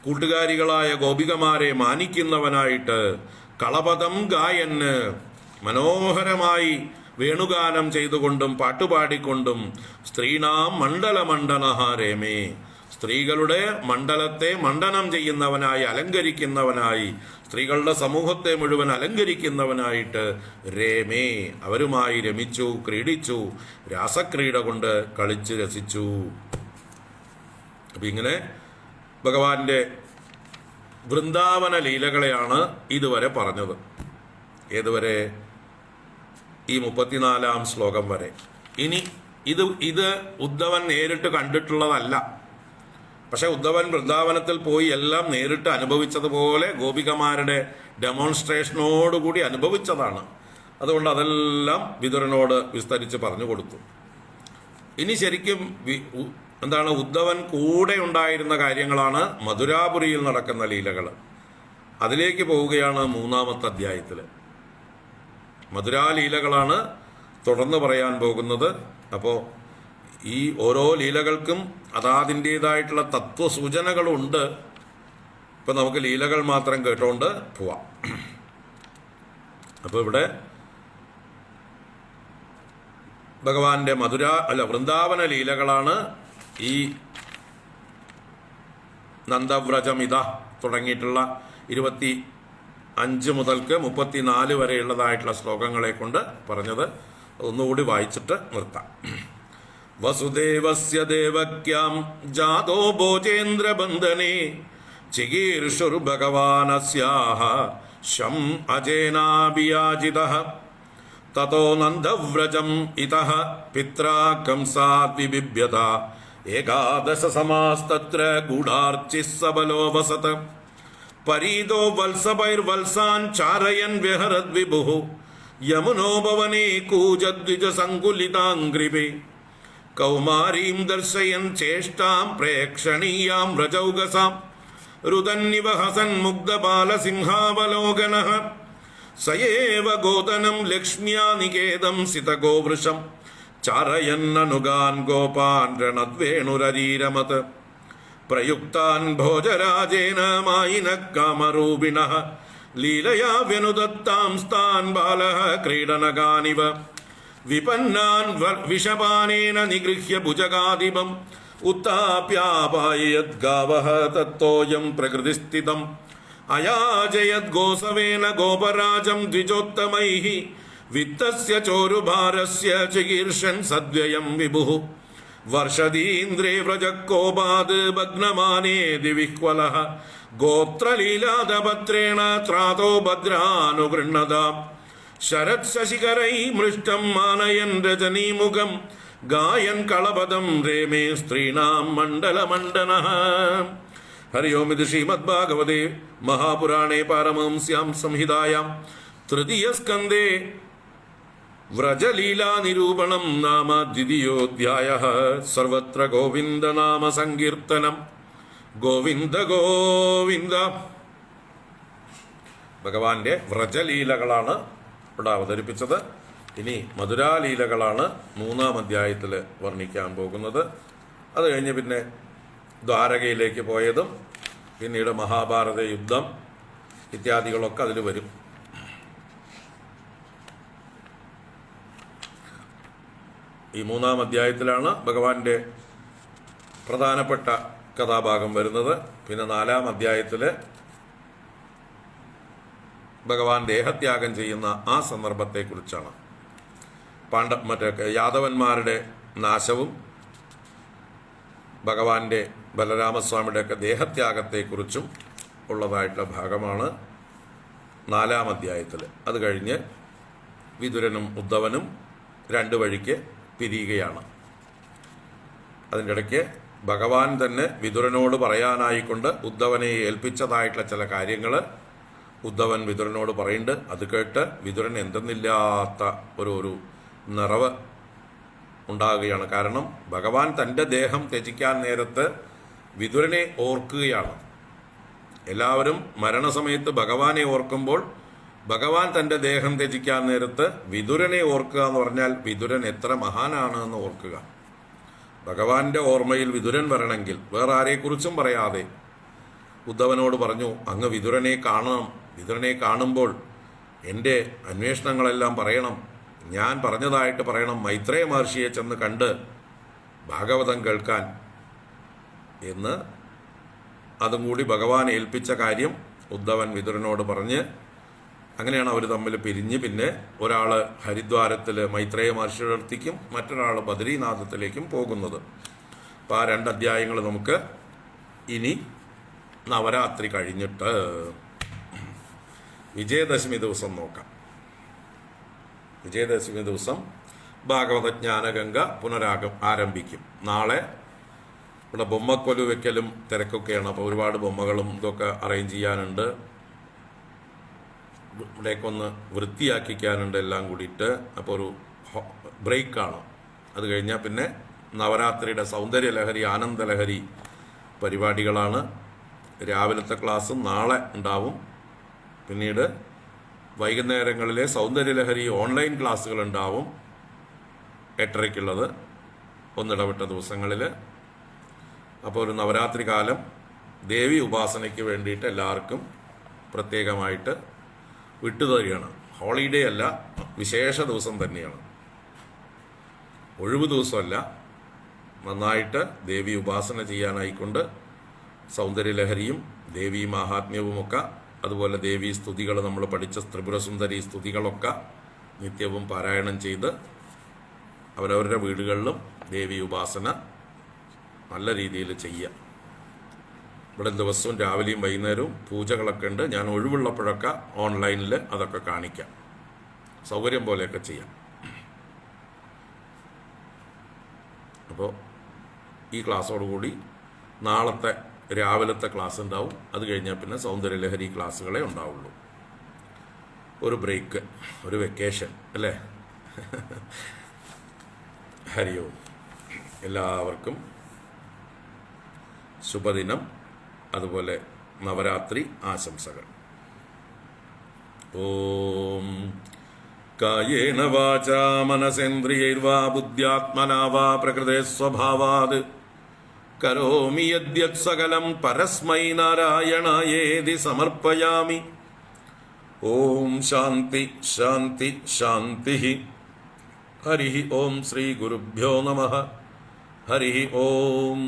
കൂട്ടുകാരികളായ ഗോപികമാരെ മാനിക്കുന്നവനായിട്ട് കളപദം ഗായന് മനോഹരമായി വേണുഗാനം ചെയ്തുകൊണ്ടും പാട്ടുപാടിക്കൊണ്ടും സ്ത്രീണാം മണ്ഡലമണ്ഡനഃ രേമേ, സ്ത്രീകളുടെ മണ്ഡലത്തെ മണ്ഡനം ചെയ്യുന്നവനായി, അലങ്കരിക്കുന്നവനായി, സ്ത്രീകളുടെ സമൂഹത്തെ മുഴുവൻ അലങ്കരിക്കുന്നവനായിട്ട് രേമേ, അവരുമായി രമിച്ചു, ക്രീഡിച്ചു, രാസക്രീഡ കൊണ്ട് കളിച്ച് രസിച്ചു. അപ്പം ഇങ്ങനെ ഭഗവാന്റെ വൃന്ദാവന ലീലകളെയാണ് ഇതുവരെ പറഞ്ഞത്. ഏതുവരെ? ഈ 34-ാം ശ്ലോകം വരെ. ഇനി ഇത് ഉദ്ധവൻ നേരിട്ട് കണ്ടിട്ടുള്ളതല്ല. പക്ഷെ ഉദ്ധവൻ വൃന്ദാവനത്തിൽ പോയി എല്ലാം നേരിട്ട് അനുഭവിച്ചതുപോലെ ഗോപികമാരുടെ ഡെമോൺസ്ട്രേഷനോടുകൂടി അനുഭവിച്ചതാണ്. അതുകൊണ്ട് അതെല്ലാം വിതുരനോട് വിസ്തരിച്ച് പറഞ്ഞു കൊടുത്തു. ഇനി ശരിക്കും എന്താണ്, ഉദ്ധവൻ കൂടെ ഉണ്ടായിരുന്ന കാര്യങ്ങളാണ് മധുരാപുരിയിൽ നടക്കുന്ന ലീലകൾ. അതിലേക്ക് പോവുകയാണ് 3-ാമത്തെ അധ്യായത്തിൽ. മധുരാലീലകളാണ് തുടർന്ന് പറയാൻ പോകുന്നത്. അപ്പോൾ ഈ ഓരോ ലീലകൾക്കും അതാതിൻ്റെതായിട്ടുള്ള തത്വസൂചനകളുണ്ട്. ഇപ്പം നമുക്ക് ലീലകൾ മാത്രം കേട്ടുകൊണ്ട് പോവാം. അപ്പോൾ ഇവിടെ ഭഗവാന്റെ വൃന്ദാവന ലീലകളാണ് ഈ നന്ദവ്രജമിത തുടങ്ങിയിട്ടുള്ള 25 മുതൽക്ക് 34 വരെയുള്ളതായിട്ടുള്ള ശ്ലോകങ്ങളെ കൊണ്ട് പറഞ്ഞത്. ഒന്നുകൂടി വായിച്ചിട്ട് നിർത്താം. വസുദേവസ്യ ദേവക്യാം ജാതോ ഭോജേന്ദ്രബന്ധനേ ചികീർഷുർഭഗവാനസ്യാഹ ശം അജേനാഭിയാജിതഃ തതോ നന്ദവ്രജം ഇതഃ പിത്രാ കംസാത് വിബിഭ്യത ഏകാദശ സമാസ്തത്ര ഗൂഢാർച്ചിഃ സബലോ വസത പരീതോ വത്സപൈർവത്സാൻ ചാരയൻ വ്യഹരദ് വിഭുഃ യമുനോപവനേ കൂജദ്വിജ സങ്കുലിതാംഗ്രിഭേ കൗമാരീം ദർശയൻ ചേഷ്ടാം പ്രേക്ഷണീയാം വ്രജൗകസാം രുദന്നിവ ഹസൻ മുഗ്ധബാലസിംഹാവലോകനഃ സയേവ ഗോതനം ലക്ഷ്മ്യാ നികേതം സിതഗോവൃഷം ചാരയന്നനുഗാൻ ഗോപാൻ രണദ്വേണുരരീരമത് പ്രയുക്താൻ ഭോജരാജേന മായിന കാമരൂപിണഃ ലീലയാ വ്യനുദത്താം സ്ഥാൻ ബാലഃ ക്രീഡനകാനിവ വിപന്നാൻ വിഷപാനേന നിഗൃഹ്യ ഭുജഗാധിപം ഉത്താപ്യാപായദ്ഗാവഃ തത്തോയം പ്രകൃതിസ്ഥിതം അയാജയദ്ഗോസവേന ഗോപരാജം ദ്വിജോത്തമൈഃ വിത്തസ്യ ചോരുഭാരസ്യ ചികീർഷൻ സദ്വയം വിഭുഃ വർഷതീന്ദ്രേ വ്രജക്കോപാത് ഭഗ്നമാനേ ദിവിഹ്വലഃ ഗോത്രലീലാദപത്രേണ ത്രാതോ ഭദ്രാനുഗൃഹ്ണതാം ശരത് ശശികരൈ മൃഷ്ടം മാനയൻ രജനീമുഖം ഗായൻ കളപദം രേമേ സ്ത്രീണാം മണ്ഡലമണ്ഡനഃ. ഹരി ഓം. ഇത് ശ്രീമദ്ഭാഗവതേ മഹാപുരാണേ പാരമഹംസ്യാം സംഹിതായാം തൃതീയസ്കന്ധേ വ്രജലീലാനിരൂപണം നാമ ദ്വിതീയോധ്യായഃ. സർവത്ര ഗോവിന്ദനാമ സങ്കീർത്തനം. ഗോവിന്ദ ഗോവിന്ദ. ഭഗവാന്റെ വ്രജലീലകളാണ് ഇവിടെ അവതരിപ്പിച്ചത്. ഇനി മധുരാലീലകളാണ് 3-ാം അധ്യായത്തിൽ വർണ്ണിക്കാൻ പോകുന്നത്. അത് കഴിഞ്ഞ് പിന്നെ ദ്വാരകയിലേക്ക് പോയതും പിന്നീട് മഹാഭാരത യുദ്ധം ഇത്യാദികളൊക്കെ അതിൽ വരും. ഈ 3-ാം അധ്യായത്തിലാണ് ഭഗവാന്റെ പ്രധാനപ്പെട്ട കഥാഭാഗം വരുന്നത്. പിന്നെ 4-ാം അധ്യായത്തിൽ ഭഗവാൻ ദേഹത്യാഗം ചെയ്യുന്ന ആ സന്ദർഭത്തെക്കുറിച്ചാണ്. യാദവന്മാരുടെ നാശവും ഭഗവാന്റെ ബലരാമസ്വാമിയുടെയൊക്കെ ദേഹത്യാഗത്തെക്കുറിച്ചും ഉള്ളതായിട്ടുള്ള ഭാഗമാണ് 4-ാം അധ്യായത്തിൽ. അത് കഴിഞ്ഞ് വിതുരനും ഉദ്ധവനും 2 വഴിക്ക് പിരിയുകയാണ്. അതിൻ്റെ ഇടയ്ക്ക് ഭഗവാൻ തന്നെ വിതുരനോട് പറയാനായിക്കൊണ്ട് ഉദ്ധവനെ ഏൽപ്പിച്ചതായിട്ടുള്ള ചില കാര്യങ്ങൾ ഉദ്ധവൻ വിതുരനോട് പറയുന്നുണ്ട്. അത് കേട്ട് വിതുരൻ എന്തെന്നില്ലാത്ത ഒരു നിറവ് ഉണ്ടാകുകയാണ്. കാരണം ഭഗവാൻ തൻ്റെ ദേഹം ത്യജിക്കാൻ നേരത്ത് വിതുരനെ ഓർക്കുകയാണ്. എല്ലാവരും മരണസമയത്ത് ഭഗവാനെ ഓർക്കുമ്പോൾ ഭഗവാൻ തൻ്റെ ദേഹം ത്യജിക്കാൻ നേരത്ത് വിതുരനെ ഓർക്കുക എന്ന് പറഞ്ഞാൽ വിതുരൻ എത്ര മഹാനാണ് എന്ന് ഓർക്കുക. ഭഗവാന്റെ ഓർമ്മയിൽ വിതുരൻ വരണമെങ്കിൽ വേറെ ആരെക്കുറിച്ചും പറയാതെ ഉദ്ധവനോട് പറഞ്ഞു, അങ്ങ് വിതുരനെ കാണണം. വിതുരനെ കാണുമ്പോൾ എൻ്റെ അന്വേഷണങ്ങളെല്ലാം പറയണം, ഞാൻ പറഞ്ഞതായിട്ട് പറയണം, മൈത്രേയ മഹർഷിയെ ചെന്ന് കണ്ട് ഭാഗവതം കേൾക്കാൻ എന്ന് അതും കൂടി ഭഗവാൻ ഏൽപ്പിച്ച കാര്യം ഉദ്ധവൻ വിതുരനോട് പറഞ്ഞ് അങ്ങനെയാണ് അവർ തമ്മിൽ പിരിഞ്ഞ് പിന്നെ ഒരാൾ ഹരിദ്വാരത്തിൽ മൈത്രേയ മഹർഷിയുടെ അടുത്തേക്കും മറ്റൊരാൾ ബദരീനാഥത്തിലേക്കും പോകുന്നത്. അപ്പോൾ ആ 2 അധ്യായങ്ങൾ നമുക്ക് ഇനി നവരാത്രി കഴിഞ്ഞിട്ട് വിജയദശമി ദിവസം നോക്കാം. വിജയദശമി ദിവസം ഭാഗവത ജ്ഞാനഗംഗ ആരംഭിക്കും. നാളെ ഇവിടെ ബൊമ്മക്കൊലു വെക്കലും തിരക്കൊക്കെയാണ്. അപ്പോൾ ഒരുപാട് ബൊമ്മകളും ഇതൊക്കെ അറേഞ്ച് ചെയ്യാനുണ്ട്. ഇവിടേക്ക് ഒന്ന് വൃത്തിയാക്കിക്കാനുണ്ട് എല്ലാം കൂടിയിട്ട്. അപ്പോൾ ഒരു ബ്രേക്കാണ്. അത് കഴിഞ്ഞാൽ പിന്നെ നവരാത്രിയുടെ സൗന്ദര്യലഹരി ആനന്ദലഹരി പരിപാടികളാണ്. രാവിലത്തെ ക്ലാസ്സും നാളെ ഉണ്ടാവും. പിന്നീട് വൈകുന്നേരങ്ങളിലെ സൗന്ദര്യലഹരി ഓൺലൈൻ ക്ലാസ്സുകൾ ഉണ്ടാവും 8:30-ക്കുള്ളത് ഒന്നിടവിട്ട ദിവസങ്ങളിൽ. അപ്പോൾ ഒരു നവരാത്രി കാലം ദേവി ഉപാസനയ്ക്ക് വേണ്ടിയിട്ട് എല്ലാവർക്കും പ്രത്യേകമായിട്ട് വിട്ടുതരികയാണ്. ഹോളിഡേ അല്ല, വിശേഷ ദിവസം തന്നെയാണ്, ഒഴിവ് ദിവസമല്ല. നന്നായിട്ട് ദേവി ഉപാസന ചെയ്യാനായിക്കൊണ്ട് സൗന്ദര്യലഹരിയും ദേവീ മാഹാത്മ്യവുമൊക്കെ അതുപോലെ ദേവീ സ്തുതികൾ നമ്മൾ പഠിച്ച ത്രിപുരസുന്ദരി സ്തുതികളൊക്കെ നിത്യവും പാരായണം ചെയ്ത് അവരവരുടെ വീടുകളിലും ദേവീ ഉപാസന നല്ല രീതിയിൽ ചെയ്യുക. ഇവിടെ ദിവസവും രാവിലെയും വൈകുന്നേരവും പൂജകളൊക്കെ ഉണ്ട്. ഞാൻ ഒഴിവുള്ളപ്പോഴൊക്കെ ഓൺലൈനിൽ അതൊക്കെ കാണിക്കാം. സൗകര്യം പോലെയൊക്കെ ചെയ്യാം. അപ്പോൾ ഈ ക്ലാസ്സോടുകൂടി നാളത്തെ രാവിലത്തെ ക്ലാസ് ഉണ്ടാവും. അത് കഴിഞ്ഞാൽ പിന്നെ സൗന്ദര്യലഹരി ക്ലാസ്സുകളെ ഉണ്ടാവുള്ളൂ. ഒരു ബ്രേക്ക്, ഒരു വെക്കേഷൻ അല്ലേ. ഹരി ഓം. എല്ലാവർക്കും ശുഭദിനം, അതുപോലെ നവരാത്രി ആശംസകൾ. ഓം കായേന വാചാ മനസേന്ദ്രിയൈർവാ ബുദ്ധ്യാത്മനാ വാ പ്രകൃതേ സ്വഭാവാത് കരോമി യദ്യത് സകലം പരസ്മൈ നാരായണായേതി സമർപ്പയാമി. ഓം ശാന്തി ശാന്തി ശാന്തി. ഹരി ഓം. ശ്രീ ഗുരുഭ്യോ നമഃ. ഹരി ഓം.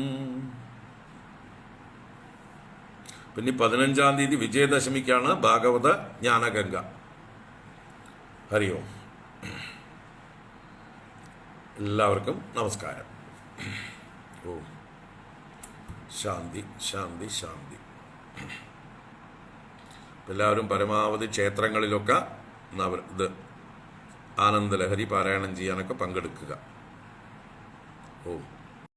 പിന്നെ 15-ാം തീയതി വിജയദശമിക്കാണ് ഭാഗവത ജ്ഞാനഗംഗ. ഹരി ഓം. എല്ലാവർക്കും നമസ്കാരം. ഓം ശാന്തി ശാന്തി ശാന്തി. എല്ലാവരും പരമാവധി ക്ഷേത്രങ്ങളിലൊക്കെ ഇത് ആനന്ദലഹരി പാരായണം ചെയ്യാനൊക്കെ പങ്കെടുക്കുക. ഓം.